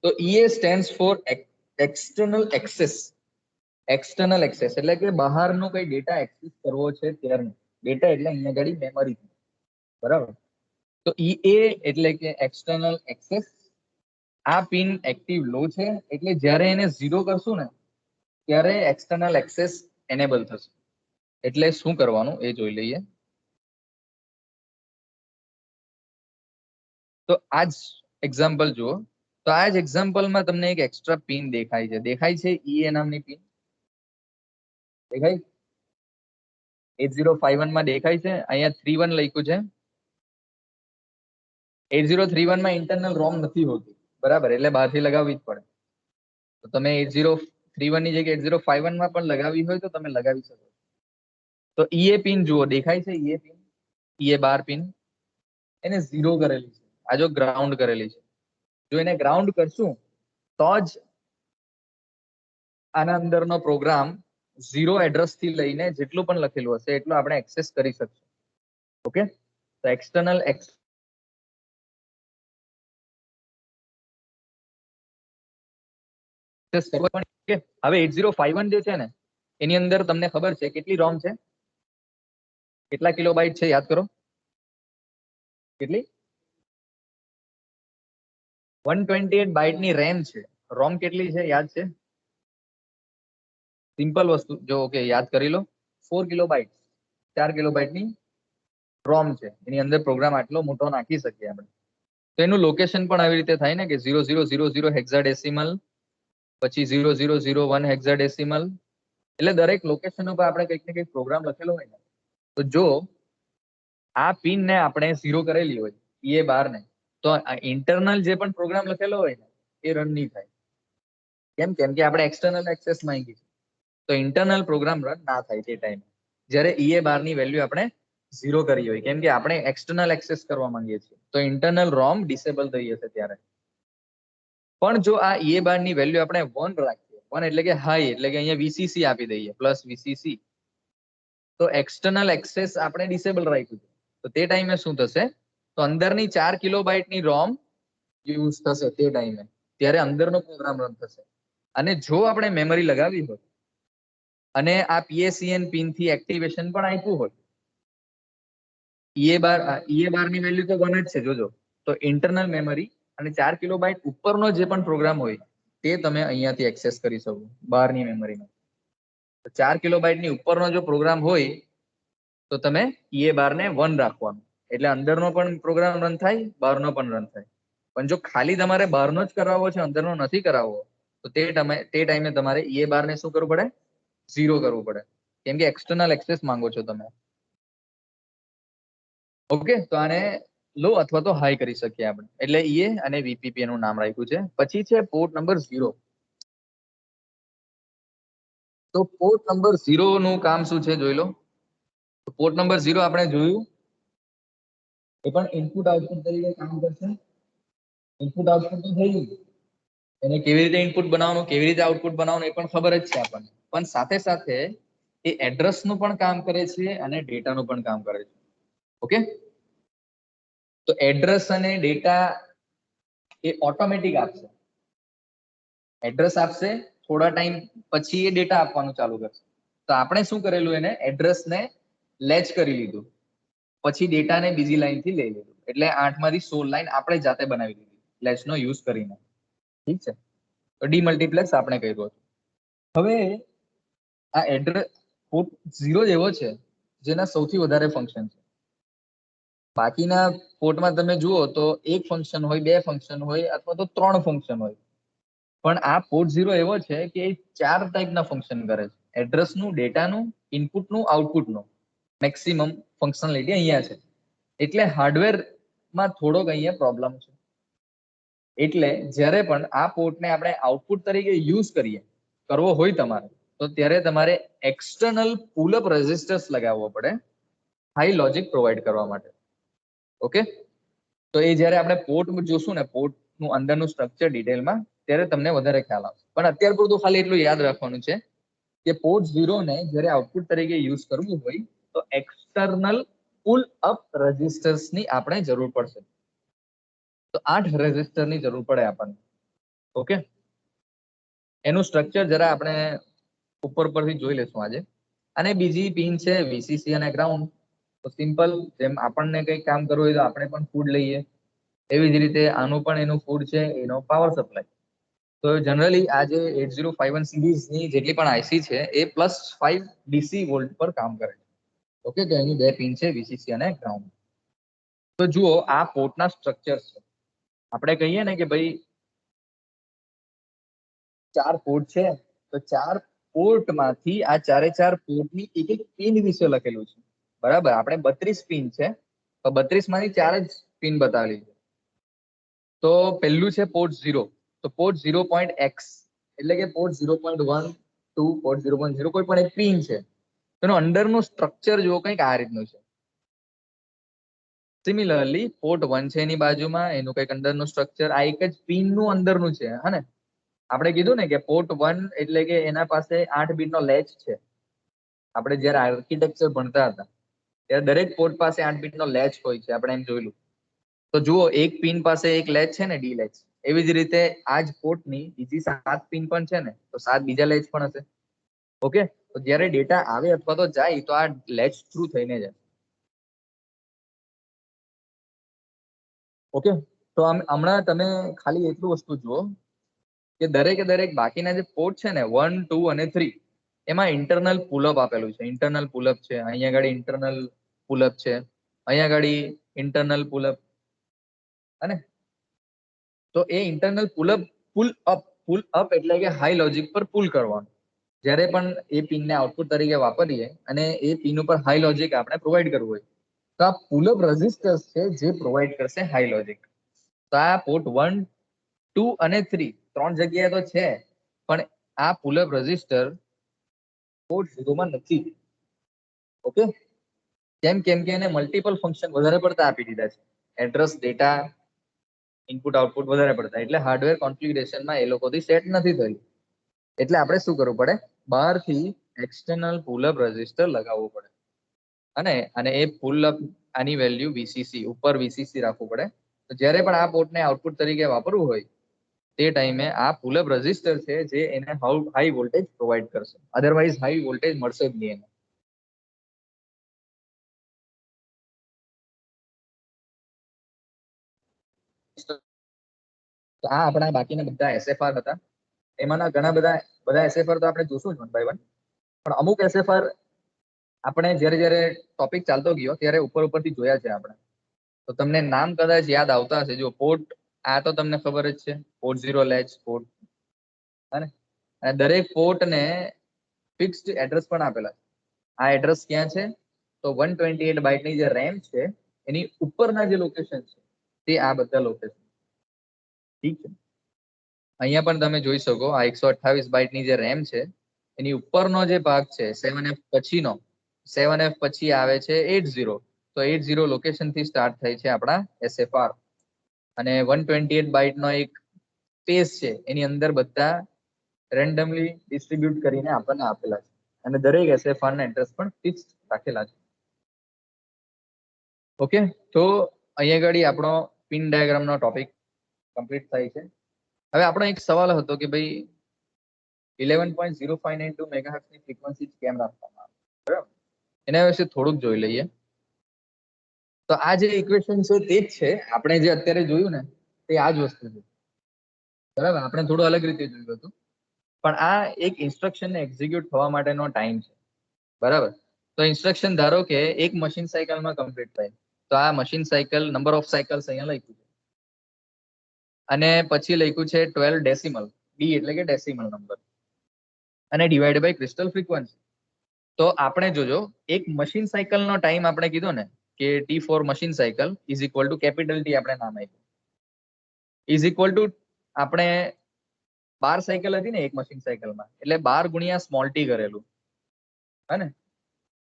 તો EA stands for external access. External access એટલે કે બહારનો કઈ ડેટા એક્સેસ કરવો છે ત્યારનો ડેટા, એટલે અહીંયા આગળ મેમરી, બરાબર. તો EA એટલે કે એક્સટર્નલ એક્સેસ. આ પિન એક્ટિવ લો છે, એટલે જ્યારે એને 0 કરશું ને ત્યારે એક્સટર્નલ એક્સેસ એનેબલ થશે. એટલે શું કરવાનું એ જોઈ લઈએ. તો આ જ એક્ઝામ્પલ જુઓ. તો આ જ એક્ઝામ્પલમાં તમને એક એક્સ્ટ્રા પિન દેખાય છે EA નામની પિન દેખાય 8051 માં દેખાય છે. અહીંયા 31 લખ્યું છે. 8031 માં ઇન્ટરનલ રોમ નથી હોતી, બરાબર, એટલે બહારથી લગાવવી જ પડે. તો તમે 8031 ની જગ્યાએ 8051 માં પણ લગાવી હોય તો તમે લગાવી શકો. તો EA પિન જુઓ, દેખાય છે EA પિન, EA12 પિન, એને 0 કરેલી છે. આ જો ગ્રાઉન્ડ કરેલી છે, જો એને ગ્રાઉન્ડ કરશું તો જ આના અંદરનો પ્રોગ્રામ 0 એડ્રેસ થી લઈને જેટલું પણ લખેલું હશે એટલું આપણે એક્સેસ કરી શકશું. ઓકે, તો એક્સટર્નલ એક્સેસ કરવા પણ હવે 8051 જે છે ને એની અંદર તમને ખબર છે કેટલી રોમ છે, કેટલા કિલોબાઇટ છે, યાદ કરો. કેટલી? 128 બાઇટની રેમ છે. રોમ કેટલી છે યાદ છે? સિમ્પલ વસ્તુ જો, ઓકે, યાદ કરી લો. 4 કિલોબાઇટ, 4 કિલોબાઇટની રોમ છે. એની અંદર પ્રોગ્રામ આટલો મોટો નાખી શકીએ આપણે. તો એનું લોકેશન પણ આવી રીતે થાય ને કે 0000 હેક્સાડેસિમલ, પછી 0001 હેક્સાડેસિમલ, એટલે દરેક લોકેશન ઉપર આપણે કંઈક ને કંઈક પ્રોગ્રામ લખેલો હોય ને, તો જો આ પિન ને આપણે 0 કરેલી હોય EA12 ને, તો ઇન્ટરનલ જે પણ પ્રોગ્રામ લખેલો હોય ને એ રન નહીં થાય. કેમ કે આપણે એક્સટર્નલ એક્સેસ માંગી છે, તો ઇન્ટરનલ પ્રોગ્રામ રન ના થાય તે ટાઈમે, જ્યારે EA12 ની વેલ્યુ આપણે 0 કરી હોય, કેમ કે આપણે એક્સટર્નલ એક્સેસ કરવા માંગીએ છીએ, તો ઇન્ટરનલ રોમ ડિસેબલ થઈ જશે ત્યારે. પણ જો આ EA12 ની વેલ્યુ આપણે 1 રાખીએ, 1 એટલે કે હાઈ, એટલે કે અહીંયા VCC આપી દઈએ, પ્લસ VCC, તો એક્સટર્નલ એક્સેસ આપણે ડિસેબલ રાખ્યું છે, તો તે ટાઈમે શું થશે, તો અંદરની 4 કિલોબાઇટની રોમ યુઝ થશે તે ટાઈમે, ત્યારે અંદરનો પ્રોગ્રામ રન થશે. અને જો આપણે મેમરી લગાવી હોય અને આ PSEN પિન થી એક્ટિવેશન પણ આપ્યું હોય, EA12 ની વેલ્યુ તો 1 જ છે જોજો, તો ઇન્ટરનલ મેમરી અને 4 કિલોબાઇટ ઉપરનો જે પણ પ્રોગ્રામ હોય તે તમે અહીંયાથી એક્સેસ કરી શકો બહારની મેમરીમાં. તો 4 કિલોબાઇટની ઉપરનો જો પ્રોગ્રામ હોય તો તમે EA12 ને 1 રાખવાનું, એટલે અંદરનો પણ પ્રોગ્રામ રન થાય, બહારનો પણ રન થાય. પણ જો ખાલી તમારે બહારનો જ કરાવવો છે, અંદરનો નથી કરાવવો, તો તે ટાઈમે તમારે EA12 ને શું કરવું પડે? 0 કરવું પડે, કેમ કે એક્સટર્નલ એક્સેસ માંગો છો તમે. ઓકે, તો આને લો અથવા તો હાઈ કરી શકીએ આપણે, એટલે EA અને VPP નું નામ રાખ્યું છે. પછી છે પોર્ટ નંબર 0. તો પોર્ટ નંબર 0 નું કામ શું છે જોઈ લો. તો પોર્ટ નંબર 0 આપણે જોયું, એ પણ ઇનપુટ આઉટપુટ તરીકે કામ કરશે. ઇનપુટ આઉટપુટ તો થઈ ગયું, એને કેવી રીતે ઇનપુટ બનાવવાનું, કેવી રીતે આઉટપુટ બનાવવાનું એ પણ ખબર જ છે આપણને, પણ સાથે સાથે એ એડ્રેસ નું પણ કામ કરે છે અને ડેટાનું પણ કામ કરે છે. ઓકે, તો એડ્રેસ અને ડેટા એ ઓટોમેટિક આપશે. એડ્રેસ આપશે, થોડા ટાઈમ પછી એ ડેટા આપવાનું ચાલુ કરશે. તો આપણે શું કરેલું, એને એડ્રેસને લેચ કરી લીધું, પછી ડેટાને બીજી લાઈનથી લઈ લીધું, એટલે 8 માંથી 16 લાઈન આપણે જાતે બનાવી દીધી લેચનો યુઝ કરીને. ઠીક છે, તો ડીમલ્ટીપ્લેક્સ આપણે કર્યું. હવે આ એડ્રેસ પોર્ટ 0 જેવો છે, જેના સૌથી વધારે ફંક્શન છે. બાકીના પોર્ટમાં તમે જુઓ તો એક ફંક્શન હોય, બે ફંક્શન હોય અથવા તો 3 ફંક્શન હોય. પણ આ પોર્ટ 0 એવો છે કે એ 4 ટાઈપના ફંક્શન કરે છે. એડ્રેસનું, ડેટાનું, ઇનપુટનું, આઉટપુટનું મેક્સિમમ ફંક્શનાલિટી અહીંયા છે. એટલે હાર્ડવેરમાં થોડોક અહીંયા પ્રોબ્લેમ છે. એટલે જ્યારે પણ આ પોર્ટને આપણે આઉટપુટ તરીકે યુઝ કરવો હોય તમારે, તો ત્યારે તમારે એક્સટર્નલ પુલ-અપ રેઝિસ્ટર્સ લગાવવો પડે હાઈ લોજિક પ્રોવાઈડ કરવા માટે. ઓકે, તો એ જ્યારે આપણે પોર્ટ જોશું ને, પોર્ટનું અંદરનું સ્ટ્રક્ચર ડિટેલમાં, ત્યારે તમને વધારે ખ્યાલ આવશે. પણ અત્યાર પૂરતું ખાલી એટલું યાદ રાખવાનું છે કે પોર્ટ 0 ને જ્યારે આઉટપુટ તરીકે યુઝ કરવું હોય તો એક્સટર્નલ પુલ અપ રેઝિસ્ટર્સની આપણે જરૂર પડશે. તો 8 રેઝિસ્ટરની જરૂર પડે આપણને. ઓકે, એનું સ્ટ્રક્ચર જરા આપણે ઉપર પરથી જોઈ લેશું આજે. અને બીજી પિન છે વીસીસી અને ગ્રાઉન્ડ. તો સિમ્પલ, જેમ આપણને કંઈ કામ કરવું હોય તો આપણે પણ ફૂડ લઈએ, એવી જ રીતે આનું પણ એનું ફૂડ છે, એનો પાવર સપ્લાય. તો જનરલી આ જે 8051 સિરીઝની જેટલી પણ આઈસી છે એ +5 ડીસી વોલ્ટ પર કામ કરે છે. ઓકે, તો એની બે પિન છે વીસીસી અને ગ્રાઉન્ડ. તો જુઓ, આ પોર્ટના સ્ટ્રક્ચર છે. આપણે કહીએ ને કે ભાઈ 4 પોર્ટ છે, તો 4 પોર્ટમાંથી આ 4 પોર્ટની એક એક પિન વિશે લખેલું છે. બરાબર, આપણે 32 પિન છે, તો 32 માંથી 4 જ પિન બતાવેલી છે. તો પહેલું છે પોર્ટ 0, તો પોર્ટ 0.x એટલે કે પોર્ટ 0.1, 2, પોર્ટ 0.0 કોઈ પણ એક પિન છે. તેનું અંદરનું સ્ટ્રક્ચર જુઓ, કંઈક આ રીતનું છે. સિમિલરલી પોર્ટ 1 છે એની બાજુમાં, એનું કંઈક અંદરનું સ્ટ્રક્ચર આ એક જ પિનનું અંદરનું છે. હા ને, આપણે કીધું ને કે પોર્ટ 1 એટલે કે એના પાસે 8 બીટનો લેચ છે. આપણે જ્યારે આર્કિટેક્ચર ભણતા હતા ત્યારે દરેક પોર્ટ પાસે 8 બીટનો લેચ હોય છે, આપણે એમ જોયેલું. તો જુઓ, એક પિન પાસે એક લેચ છે ને, ડી લેચ. એવી જ રીતે આ જ પોર્ટની બીજી 7 પિન પણ છે ને, તો 7 બીજા લેચ પણ હશે. ઓકે, તો જ્યારે ડેટા આવે અથવા તો જાય તો આ લેચ થ્રુ થઈને જાય. ઓકે, તો હમણાં તમે ખાલી એટલું વસ્તુ જુઓ કે દરેક બાકીના જે પોર્ટ છે ને 1, 2 અને 3, એમાં ઇન્ટરનલ પુલઅપ આપેલું છે. ઇન્ટરનલ પુલઅપ છે, અહીંયા આગળ ઇન્ટરનલ પુલઅપ છે, અહીંયા આગળ ઇન્ટરનલ પુલઅપ. અને તો એ ઇન્ટરનલ પુલ અપ એટલે કે હાઈ લોજિક પર પુલ કરવાનું. જ્યારે પણ એ પિનને આઉટપુટ તરીકે વાપરીએ અને એ પિન ઉપર હાઈ લોજિક આપણે પ્રોવાઈડ કરવું હોય, તો આ પુલઅપ રેઝિસ્ટર્સ છે જે પ્રોવાઈડ કરશે હાઈ લોજિક. તો આ પોર્ટ 1, 2 અને 3 ત્રણ જગ્યાએ તો છે, પણ આ પુલઅપ રેઝિસ્ટર પોર્ટ 0 માં નથી. ઓકે, કેમ કે એને મલ્ટિપલ ફંક્શન વધારે પડતા આપી દીધા છે. એડ્રેસ, ડેટા, ઇનપુટ આઉટપુટ વધારે પડતા, એટલે હાર્ડવેર કોન્ફિગરેશનમાં એ લોકોથી સેટ નથી થયું. એટલે આપણે શું કરવું પડે, બહારથી એક્સટર્નલ પુલઅપ રેઝિસ્ટર લગાવવું પડે. અને એ પુલઅપ આની વેલ્યુ વીસીસી ઉપર વીસીસી રાખવું પડે. તો જ્યારે પણ આ પોર્ટને આઉટપુટ તરીકે વાપરવું હોય તે ટાઈમે આ પુલઅપ રેઝિસ્ટર છે જે એને હાઈ વોલ્ટેજ પ્રોવાઈડ કરશે. અધરવાઇઝ હાઈ વોલ્ટેજ મળશે જ નહીં એને. તો આ આપણા બાકીના બધા એસએફઆર હતા. એમાંના ઘણા બધા એસએફઆર તો આપણે જોશું જ 1 by 1. પણ અમુક એસએફઆર આપણે જ્યારે ટોપિક ચાલતો ગયો ત્યારે ઉપરથી જોયા છે આપણે. તો તમને નામ કદાચ યાદ આવતા હશે. જો પોર્ટ આ તો તમને ખબર જ છે, પોર્ટ 0 લેચ પોર્ટ. અને દરેક પોર્ટને ફિક્સ્ડ એડ્રેસ પણ આપેલા છે. આ એડ્રેસ ક્યાં છે? તો 128 બાઇટની જે રેમ છે એની ઉપરના જે લોકેશન છે તે આ બધા લોકેશન. ઠીક છે, અહીંયા પણ તમે જોઈ શકો આ 128 બાઇટની જે રેમ છે એની ઉપરનો જે ભાગ છે 7F પછીનો, 7F પછી આવે છે 80. તો 80 લોકેશન થી સ્ટાર્ટ થાય છે આપણા એસએફઆર. અને 128 બાઇટનો એક સ્પેસ છે, એની અંદર બધા રેન્ડમલી ડિસ્ટ્રીબ્યુટ કરીને આપણને આપેલા છે. અને દરેક એસએફઆર ના એડ્રેસ પણ ફિક્સ રાખેલા છે. ઓકે, તો અહીંયા આગળ આપણો પિન ડાયાગ્રામનો ટોપિક કમ્પ્લીટ થાય છે. હવે આપણો એક સવાલ હતો કે ભાઈ 11.0592 મેગાહર્ટ્ઝ ની ફ્રીક્વન્સી કેમ રાખવામાં આવે, બરાબર? એના વિશે થોડુંક જોઈ લઈએ. તો આ જે ઇક્વેશન છે તે જ છે આપણે જે અત્યારે જોયું ને, તે આ જ વસ્તુ છે, બરાબર? આપણે થોડું અલગ રીતે જોયું હતું, પણ આ એક ઇન્સ્ટ્રક્શનને એક્ઝિક્યુટ થવા માટેનો ટાઈમ છે, બરાબર? તો ઇન્સ્ટ્રક્શન ધારો કે એક મશીન સાયકલમાં કમ્પ્લીટ થાય, તો આ machine cycle number of cycles અહીંયા લખ્યું છે, અને પછી લખ્યું છે 12 ડેસિમલ, ડી એટલે કે ડેસિમલ નંબર, અને ડિવાઇડ બાય ક્રિસ્ટલ ફ્રીક્વન્સી. તો આપણે જોજો એક મશીન સાયકલનો ટાઈમ આપણે કીધો ને કે T for machine cycle is equal to capital T આપણે નામ આપ્યું, ઇઝ ઇક્વલ ટુ આપણે 12 સાયકલ હતી ને એક મશીન સાયકલમાં, એટલે 12 ગુણ્યા સ્મોલ ટી કરેલું, હે ને?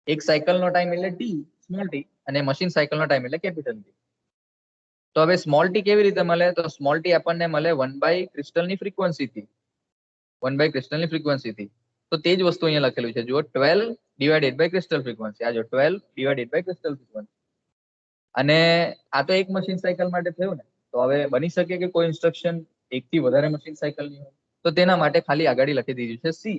એક સાયકલનો ટાઈમ એટલે ટી સ્મોલ ટી, અને મશીન સાયકલનો ટાઈમ એટલે કેપિટલ ટી. તો હવે સ્મોલ ટી કેવી રીતે મળે? તો સ્મોલ ટી આપણને મળે 1 બાય ક્રિસ્ટલની ફ્રીક્વન્સીથી, 1 બાય ક્રિસ્ટલની ફ્રીક્વન્સીથી. તો તે જ વસ્તુ અહીંયા લખેલું છે, જુઓ 12 ડિવાઇડેડ બાય ક્રિસ્ટલ ફ્રીક્વન્સી. આ જો 12 ડિવાઇડેડ બાય ક્રિસ્ટલ ફ્રીક્વન્સી. અને આ તો એક મશીન સાયકલ માટે થયું ને. તો હવે બની શકે કે કોઈ ઇન્સ્ટ્રક્શન એકથી વધારે મશીન સાયકલની હોય, તો તેના માટે ખાલી આગળ લખી દીધું છે સી.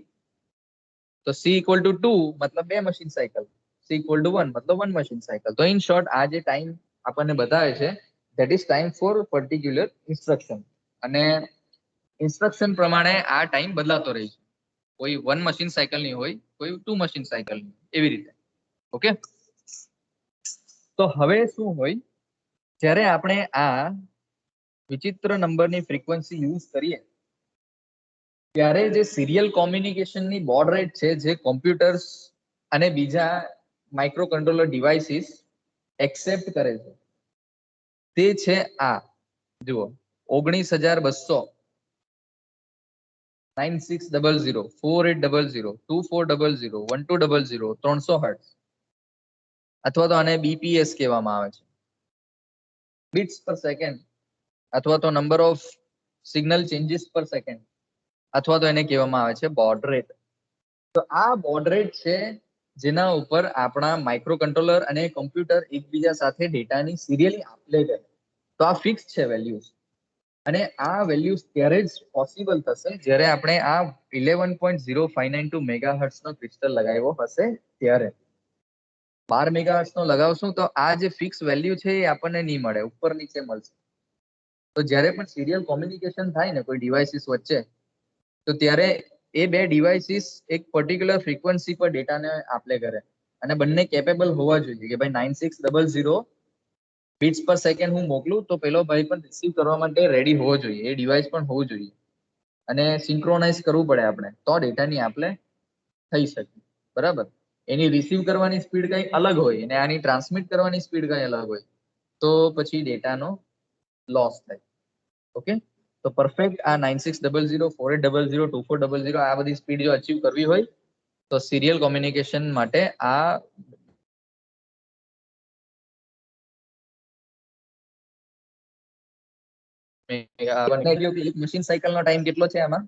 તો સી ઇક્વલ ટુ 2 મતલબ 2 machine cycle, C equal to 1 મતલબ 1 મશીન સાયકલ. તો ઇન શોર્ટ આ જે ટાઈમ આપણને બતાવે છે that is time for particular instruction. અને ઇન્સ્ટ્રક્શન પ્રમાણે આ ટાઈમ બદલાતો રહે છે, કોઈ 1 મશીન સાયકલની હોય, કોઈ 2 મશીન સાયકલની, એવી રીતે. ઓકે, તો હવે શું હોય જ્યારે આપણે આ વિચિત્ર નંબરની ફ્રીક્વન્સી યુઝ કરીએ ત્યારે જે સિરિયલ કોમ્યુનિકેશનની બોર્ડ રેટ છે, જે કોમ્પ્યુટર્સ અને બીજા માઇક્રો કંટ્રોલર ડિવાઇસીસ એક્સેપ્ટ કરે છે, તે છે આ જુઓ 19200, 9600, 4800, 2400, 1200, 300 હર્ટ્ઝ, અથવા તો આને બીપીએસ કહેવામાં આવે છે, બીટ્સ પર સેકન્ડ, અથવા તો નંબર ઓફ સિગ્નલ ચેન્જીસ પર સેકન્ડ, અથવા તો એને કહેવામાં આવે છે બોર્ડ રેટ. તો આ બોર્ડ રેટ છે જેના ઉપર આપણા માઇક્રો કંટ્રોલર અને કમ્પ્યુટર એકબીજા સાથે ડેટાની સિરિયલી આપ-લે કરે. તો આ ફિક્સ છે વેલ્યુઝ, અને આ વેલ્યુઝ ત્યારે જ પોસિબલ થશે જ્યારે આપણે આ 11.0592 મેગાહર્ટ્ઝ નો ક્રિસ્ટલ લગાવ્યો હશે ત્યારે. 12 મેગાહર્ટ્ઝ નો લગાવશું તો આ જે ફિક્સ વેલ્યુ છે એ આપણને નહીં મળે, ઉપર નીચે મળશે. તો જ્યારે પણ સિરિયલ કોમ્યુનિકેશન થાય ને કોઈ ડિવાઇસીસ વચ્ચે, તો ત્યારે એ બે ડિવાઇસીસ એક પર્ટિક્યુલર ફ્રીક્વન્સી પર ડેટાને આપ-લે કરે, અને બંને કેપેબલ હોવા જોઈએ કે ભાઈ 9600 બીટ્સ પર સેકન્ડ હું મોકલું તો પેલો ભાઈ પણ રિસીવ કરવા માટે રેડી હોવો જોઈએ, એ ડિવાઇસ પણ હોવું જોઈએ, અને સિંક્રોનાઇઝ કરવું પડે આપણે, તો ડેટાની આપ-લે થઈ શકે. બરાબર? એની રિસીવ કરવાની સ્પીડ કંઈ અલગ હોય અને આની ટ્રાન્સમિટ કરવાની સ્પીડ કંઈ અલગ હોય, તો પછી ડેટાનો લોસ થાય. ઓકે, તો પરફેક્ટ આ 9600, 4800, 2400 આ બધી સ્પીડ જો અચીવ કરવી હોય તો સિરિયલ કોમ્યુનિકેશન માટે આ એક મશીન સાયકલનો ટાઈમ કેટલો છે? આમાં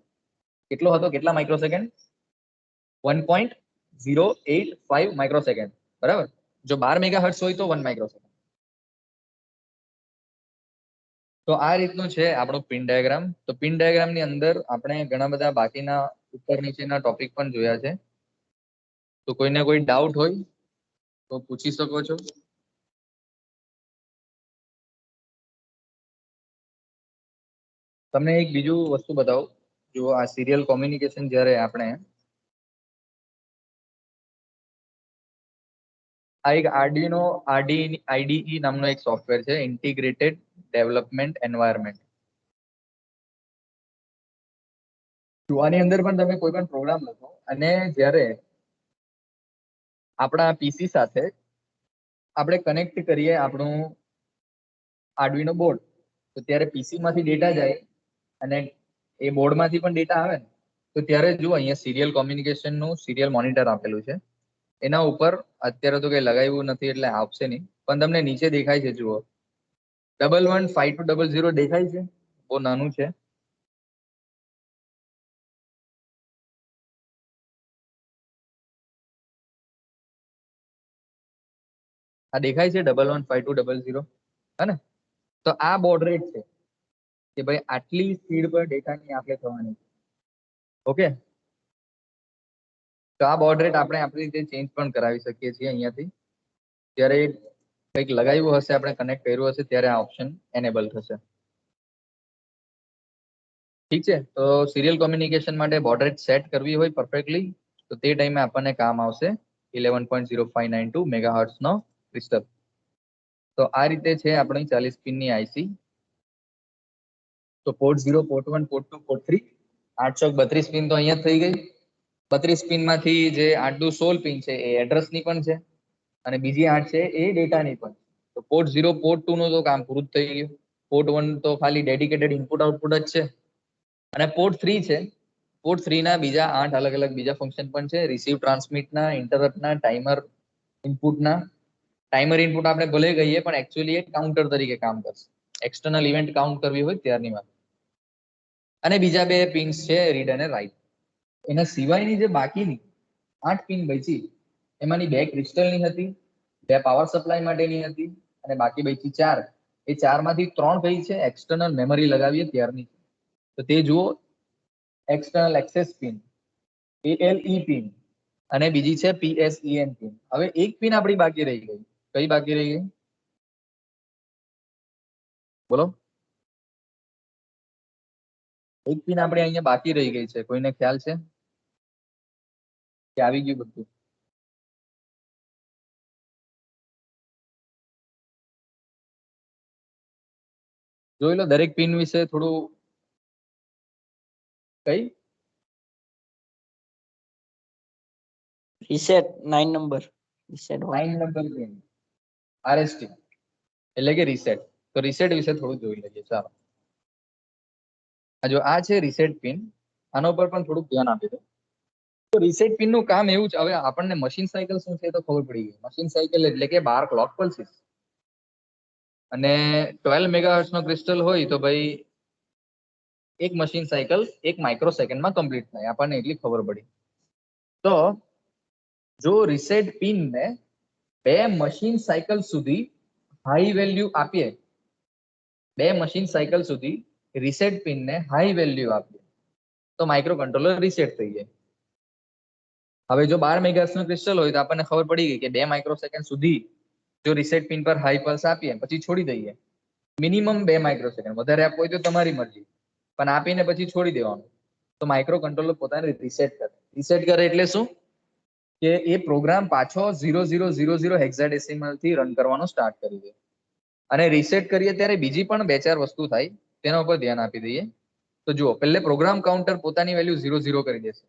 કેટલો હતો? કેટલા માઇક્રોસેકન્ડ? 1.085 માઇક્રોસેકન્ડ. બરાબર? જો 12 મેગાહર્ટ્ઝ હોય તો 1 માઇક્રોસેકન્ડ. તો આ રીતનું છે આપણો પિન ડાયાગ્રામ. તો પિન ડાયાગ્રામની અંદર આપણે ઘણા બધા બાકીના ઉપર નીચેના ટોપિક પણ જોયા છે. તો કોઈને કોઈ ડાઉટ હોય તો પૂછી શકો છો. તમને એક બીજું વસ્તુ બતાવું, જો આ સિરિયલ કોમ્યુનિકેશન જ્યારે આપણે આ એક આઈડીઈ નામનો એક સોફ્ટવેર છે, ઇન્ટિગ્રેટેડ ડેવલપમેન્ટ એન્વાયરમેન્ટ. આની અંદર પણ તમે કોઈ પણ પ્રોગ્રામ લખો અને જ્યારે આપણા પીસી સાથે આપણે કનેક્ટ કરીએ આપણું આર્ડિનો બોર્ડ, તો ત્યારે પીસી માંથી ડેટા જાય અને એ બોર્ડમાંથી પણ ડેટા આવે ને, તો ત્યારે જુઓ અહીંયા સિરિયલ કોમ્યુનિકેશનનું સિરિયલ મોનિટર આપેલું છે. એના ઉપર અત્યારે તો કઈ લગાવ્યું નથી એટલે આવશે નહીં, પણ તમને નીચે દેખાય છે, જુઓ 115200 દેખાય છે, બહુ નાનું છે. આ દેખાય છે 115200, હે ને? તો આ બોર્ડ રેટ છે કે ભાઈ આટલી સ્પીડ પર ડેટાની આપ-લે થવાની. ઓકે, તો આ બોર્ડ રેટ આપણે આપણી રીતે ચેન્જ પણ કરાવી શકીએ છીએ અહીંયાથી. જ્યારે કંઈક લગાવ્યું હશે, આપણે કનેક્ટ કર્યું હશે, ત્યારે આ ઓપ્શન એનેબલ થશે. ઠીક છે, તો સિરિયલ કોમ્યુનિકેશન માટે બોર્ડ રેટ સેટ કરવી હોય પરફેક્ટલી, તો તે ટાઈમે આપણને કામ આવશે 11.0592 મેગાહર્ટ્ઝ નો ક્રિસ્ટલ. તો આ રીતે છે આપણી 40 પિનની આઈસી. તો પોર્ટ 0, પોર્ટ 1, પોર્ટ 2, પોર્ટ 3, 8 ચોક 32 પિન તો અહીંયા થઈ ગઈ. 32 પિન માંથી જે 8 દુ 16 પિન છે એ એડ્રેસ ની પણ છે અને બીજી 8 છે એ ડેટાની પણ. તો પોર્ટ 0, પોર્ટ 2 નું તો કામ પૂરું થઈ ગયું. પોર્ટ 1 તો ખાલી ડેડિકેટેડ ઇનપુટ આઉટપુટ જ છે અને પોર્ટ 3 છે. પોર્ટ 3 ના બીજા 8 અલગ અલગ બીજા ફંક્શન પણ છે, રિસીવ ટ્રાન્સમિટના, ઇન્ટરપ્ટના, ટાઈમર ઇનપુટના. ટાઈમર ઇનપુટ આપણે ભલે કહીએ પણ એકચ્યુઅલી એક કાઉન્ટર તરીકે કામ કરશે, એક્સટર્નલ ઇવેન્ટ કાઉન્ટ કરવી હોય ત્યારની વાત. અને બીજા બે પિન્સ છે રીડ અને રાઇટ. એના સિવાયની જે બાકીની 8 પિન બચી એમાંની 2 ક્રિસ્ટલની હતી, 2 પાવર સપ્લાય માટેની હતી અને બાકી બચી 4. એ 4 માંથી 3 કઈ છે એક્સટર્નલ મેમરી લગાવીએ ત્યારની. તો તે જુઓ, external access pin, ALE pin અને બીજી છે PSEN પિન. હવે એક પિન આપણી બાકી રહી ગઈ. કઈ બાકી રહી ગઈ બોલો? એક પિન આપણે અહીંયા બાકી રહી ગઈ છે, કોઈને ખ્યાલ છે કે આવી ગયું બધું? જોઈ લો દરેક પિન વિશે થોડું. કઈ? Reset 9 number. Reset 1. 9 number pin RST એટલે કે રીસેટ. તો રીસેટ વિશે થોડું જોઈ લઈએ. ચાલો, જો આ છે રીસેટ પિન, આના ઉપર પણ થોડુંક ધ્યાન આપી દો. તો રીસેટ પિન નું કામ એવું છે. હવે આપણને મશીન સાયકલ શું છે તો ખબર પડી ગઈ. મશીન સાયકલ એટલે કે 12 ક્લોક પલ્સીસ અને 12 મેગાહર્ટ્ઝ નો ક્રિસ્ટલ હોય તો ભાઈ એક મશીન સાયકલ 1 માઇક્રો સેકન્ડમાં કમ્પ્લીટ થાય, આપણને એટલી ખબર પડી. તો જો રીસેટ પિન ને 2 મશીન સાયકલ સુધી હાઈ વેલ્યુ આપીએ, 2 મશીન સાયકલ સુધી રીસેટ પિન ને હાઈ વેલ્યુ આપીએ તો માઇક્રો કંટ્રોલર રીસેટ થઈ જાય. હવે જો 12 મેગાહર્ટ્ઝ નું ક્રિસ્ટલ હોય તો આપણને ખબર પડી ગઈ કે 2 માઇક્રો સેકન્ડ સુધી જો રીસેટ પિન પર હાઈ પલ્સ આપીએ પછી છોડી દઈએ, મિનિમમ 2 માઇક્રો સેકન્ડ, વધારે આપવું હોય તો તમારી મરજી, પણ આપીને પછી છોડી દેવાનું, તો માઇક્રો કંટ્રોલર પોતાને રીસેટ કરે. રીસેટ કરે એટલે શું કે એ પ્રોગ્રામ પાછો 0000 હેક્સાડેસિમલ થી રન કરવાનો સ્ટાર્ટ કરી દે. અને રીસેટ કરીએ ત્યારે બીજી પણ 2-4 વસ્તુ થાય, તેના ઉપર ધ્યાન આપી દઈએ. તો જુઓ, પહેલે પ્રોગ્રામ કાઉન્ટર પોતાની વેલ્યુ 00 કરી દેશે.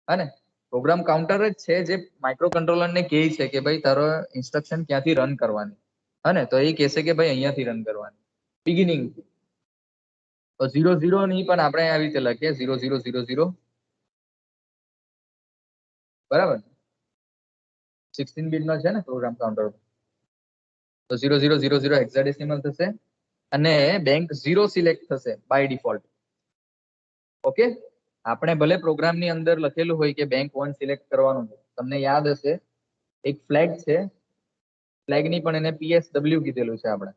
હા ને, પ્રોગ્રામ કાઉન્ટર જ છે જે માઇક્રો કંટ્રોલર ને કહે છે કે ભાઈ તારો ઇન્સ્ટ્રક્શન ક્યાંથી રન કરવાની. હા ને, તો એ કહેશે કે ભાઈ અહીંયાથી રન કરવાની બિગિનિંગ. તો 00 ની પણ આપણે આવી રીતે લખીએ 0000, બરાબર? 16 બીટ નો છે ને પ્રોગ્રામ કાઉન્ટર. તો 0000 હેક્સાડેસિમલ થશે અને બેંક 0 સિલેક્ટ થશે બાય ડિફોલ્ટ. ઓકે, આપણે ભલે પ્રોગ્રામની અંદર લખેલું હોય કે બેંક 1 સિલેક્ટ કરવાનું છે, તમને યાદ હશે એક ફ્લેગ છે, ફ્લેગની પણ એને PSW કીધેલું છે. આપણે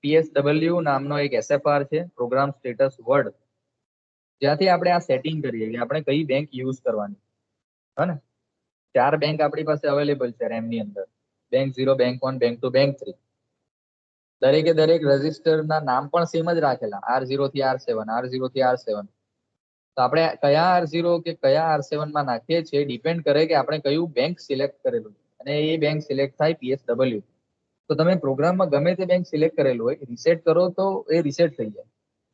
PSW નામનો એક SFR છે, પ્રોગ્રામ સ્ટેટસ વર્ડ, જ્યાંથી આપણે આ સેટિંગ કરીએ કે આપણે કઈ બેંક યુઝ કરવાની. હા ને, 4 બેંક આપણી પાસે અવેલેબલ છે RAM ની અંદર, બેંક 0, બેંક 1, બેંક 2, બેંક 3. દરેકે દરેક રજિસ્ટરના નામ પણ સેમ જ રાખેલા, R0 થી R7, R0 થી R7. તો આપણે કયા R0 કે કયા R7 માં નાખીએ છીએ ડિપેન્ડ કરે કે આપણે કયું બેંક સિલેક્ટ કરેલું છે, અને એ બેંક સિલેક્ટ થાય PSW. તો તમે પ્રોગ્રામમાં ગમે તે બેંક સિલેક્ટ કરેલું હોય, રીસેટ કરો તો એ રીસેટ થઈ જાય,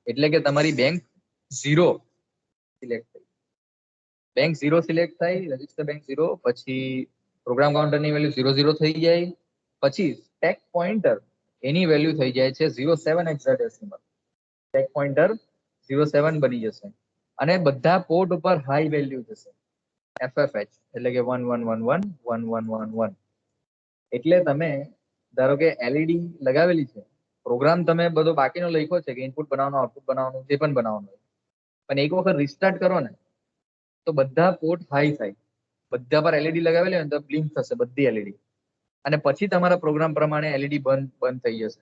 એટલે કે તમારી બેંક 0 સિલેક્ટ થઈ. બેંક 0 સિલેક્ટ થાય, રજિસ્ટર બેંક 0, પછી પ્રોગ્રામ કાઉન્ટરની વેલ્યુ 00 થઈ જાય, પછી સ્ટેક પોઇન્ટર એની વેલ્યુ થઈ જાય છે 07 હેક્સાડેસિમલ. સ્ટેક પોઇન્ટર 07 બની જશે અને બધા પોર્ટ ઉપર હાઈ વેલ્યુ જશે, FFH એટલે કે 11111111. એટલે તમે ધારો કે LED લગાવેલી છે, પ્રોગ્રામ તમે બધો બાકીનો લખ્યો છે કે ઇનપુટ બનાવવાનું, આઉટપુટ બનાવવાનું, જે પણ બનાવવાનું હોય, પણ એક વખત રિસ્ટાર્ટ કરો ને તો બધા પોર્ટ હાઈ થાય, બધા પર LED લગાવેલી હોય તો બ્લિંક થશે બધી LED, અને પછી તમારા પ્રોગ્રામ પ્રમાણે LED બંધ થઈ જશે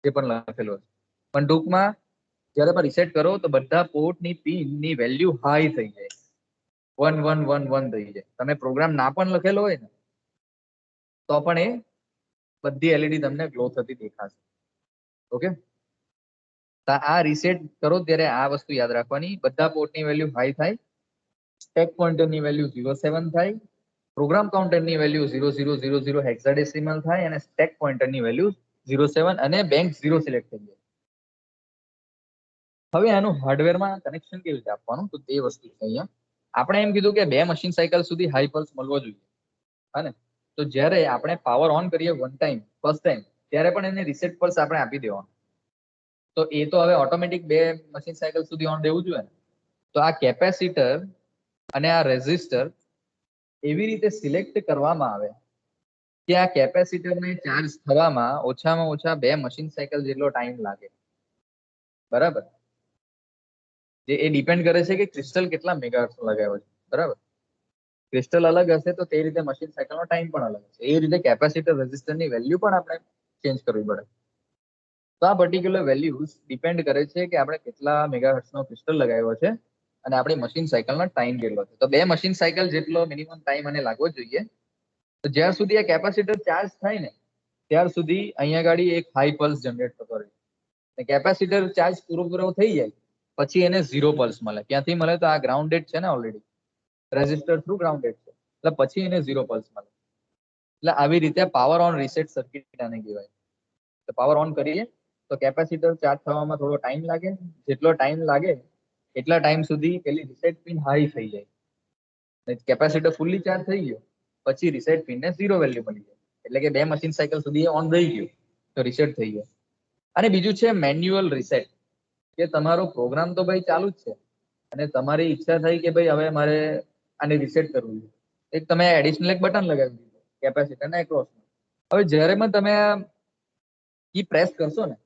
જે પણ લખેલો છે. પણ ટૂંકમાં જ્યારે તમે રીસેટ કરો તો બધા પોર્ટની પિનની વેલ્યુ હાઈ થઈ જાય, 1111 થઈ જાય. તમે પ્રોગ્રામ ના પણ લખેલો હોય ને તો પણ એ બધી LED તમને ગ્લો થતી દેખાશે. ઓકે, તો આ રીસેટ કરો ત્યારે આ વસ્તુ યાદ રાખવાની, બધા પોર્ટની વેલ્યુ હાઈ થાય, સ્ટેક પોઇન્ટરની વેલ્યુ 07 થાય, પ્રોગ્રામ કાઉન્ટરની વેલ્યુ 0000 હેક્સાડેસિમલ થાય અને સ્ટેક પોઇન્ટરની વેલ્યુ 07 અને બેંક 0 સિલેક્ટ થઈ જાય. હવે આનું હાર્ડવેરમાં કનેક્શન કેવી રીતે આપવાનું તો તે વસ્તુ છે અહીંયા. આપણે એમ કીધું કે 2 મશીન સાયકલ સુધી હાઈ પલ્સ મળવો જોઈએ. હા ને? તો જ્યારે આપણે પાવર ઓન કરીએ ફર્સ્ટ ટાઈમ ત્યારે પણ એને રીસેટ પલ્સ આપણે આપી દેવાનું. તો એ તો હવે ઓટોમેટિક 2 મશીન સાયકલ સુધી ઓન રહેવું જોઈએ ને. તો આ કેપેસિટર અને આ રેઝિસ્ટર એવી રીતે સિલેક્ટ કરવામાં આવે કે આ કેપેસિટરને ચાર્જ થવામાં ઓછામાં ઓછા 2 મશીન સાયકલ જેટલો ટાઈમ લાગે. બરાબર? જે એ ડિપેન્ડ કરે છે કે ક્રિસ્ટલ કેટલા મેગાહર્ટ્ઝ લગાવ્યો છે. બરાબર? ક્રિસ્ટલ અલગ હશે તો તે રીતે મશીન સાયકલનો ટાઈમ પણ અલગ હશે. એ રીતે કેપેસિટર રેઝિસ્ટરની વેલ્યુ પણ આપણે ચેન્જ કરવી પડે. તો આ પર્ટિક્યુલર વેલ્યુઝ ડિપેન્ડ કરે છે કે આપણે કેટલા મેગાહર્ટ્ઝનો ક્રિસ્ટલ લગાવ્યો છે અને આપણી મશીન સાયકલનો ટાઈમ કેટલો છે. તો 2 મશીન સાયકલ જેટલો મિનિમમ ટાઈમ અને લાગવો જોઈએ. તો જ્યાં સુધી આ કેપેસિટર ચાર્જ થાય ને ત્યાર સુધી અહીંયા ગાડી એક હાઈ પલ્સ જનરેટ થતો રહે. કેપેસિટર ચાર્જ પૂરો થઈ જાય પછી એને 0 પલ્સ મળે. ક્યાંથી મળે તો આ ગ્રાઉન્ડેડ છે ને ઓલરેડી રેઝિસ્ટર થ્રુ ગ્રાઉન્ડેડ છે એટલે પછી એને 0 પલ્સ મળે. એટલે આવી રીતે પાવર ઓન રીસેટ સર્કિટ આને કહેવાય. તો પાવર ઓન કરીએ તો કેપેસિટર ચાર્જ થવામાં થોડો ટાઈમ લાગે. જેટલો ટાઈમ લાગે એટલા ટાઈમ સુધી પેલી રીસેટ પિન હાઈ થઈ જાય. કેપેસિટર ફૂલ્લી ચાર્જ થઈ ગયો પછી રીસેટ પિનને 0 વેલ્યુ મળી જાય. એટલે કે 2 મશીન સાયકલ સુધી ઓન રહી ગયું તો રીસેટ થઈ ગયો. અને બીજું છે મેન્યુઅલ રીસેટ, કે તમારો પ્રોગ્રામ તો ભાઈ ચાલુ જ છે અને તમારી ઈચ્છા થઈ કે ભાઈ હવે મારે આને રીસેટ કરવું છે. એક તમે એડિશનલ એક બટન લગાવી દીધું કેપેસિટરના એક્રોસમાં. હવે જ્યારે પણ તમે કી પ્રેસ કરશો ને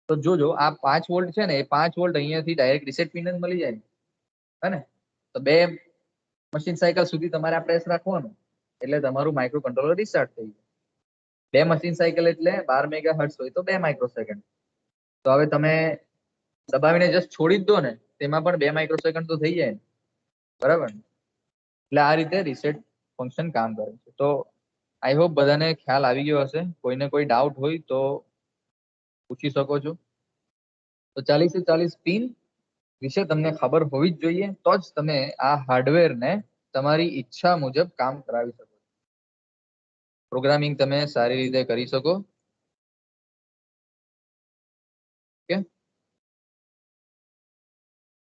તો જોજો આ 5 વોલ્ટ છે ને એ 5 વોલ્ટ અહીંયાથી ડાયરેક્ટ રીસેટ પિન જ મળી જાય. હે ને? તો 2 મશીન સાયકલ સુધી તમારે આ પ્રેસ રાખવાનું એટલે તમારું માઇક્રો કંટ્રોલર રિસ્ટાર્ટ થઈ જાય. 2 મશીન સાયકલ એટલે 12 મેગાહર્ટ્ઝ હોય તો 2 માઇક્રોસેકન્ડ. તો હવે તમે દબાવીને જસ્ટ છોડી જ દો ને તેમાં પણ 2 માઇક્રોસેકન્ડ તો થઈ જાય ને. બરાબર ને? એટલે આ રીતે રીસેટ ફંક્શન કામ કરે છે. તો આઈ હોપ બધાને ખ્યાલ આવી ગયો હશે. કોઈને કોઈ ડાઉટ હોય તો પૂછી શકો છો. તો 40 પિન વિશે તમને ખબર હોવી જ જોઈએ તો જ તમે આ હાર્ડવેરને તમારી ઈચ્છા મુજબ કામ કરાવી શકો. પ્રોગ્રામિંગ તમે સારી રીતે કરી શકો. ઓકે.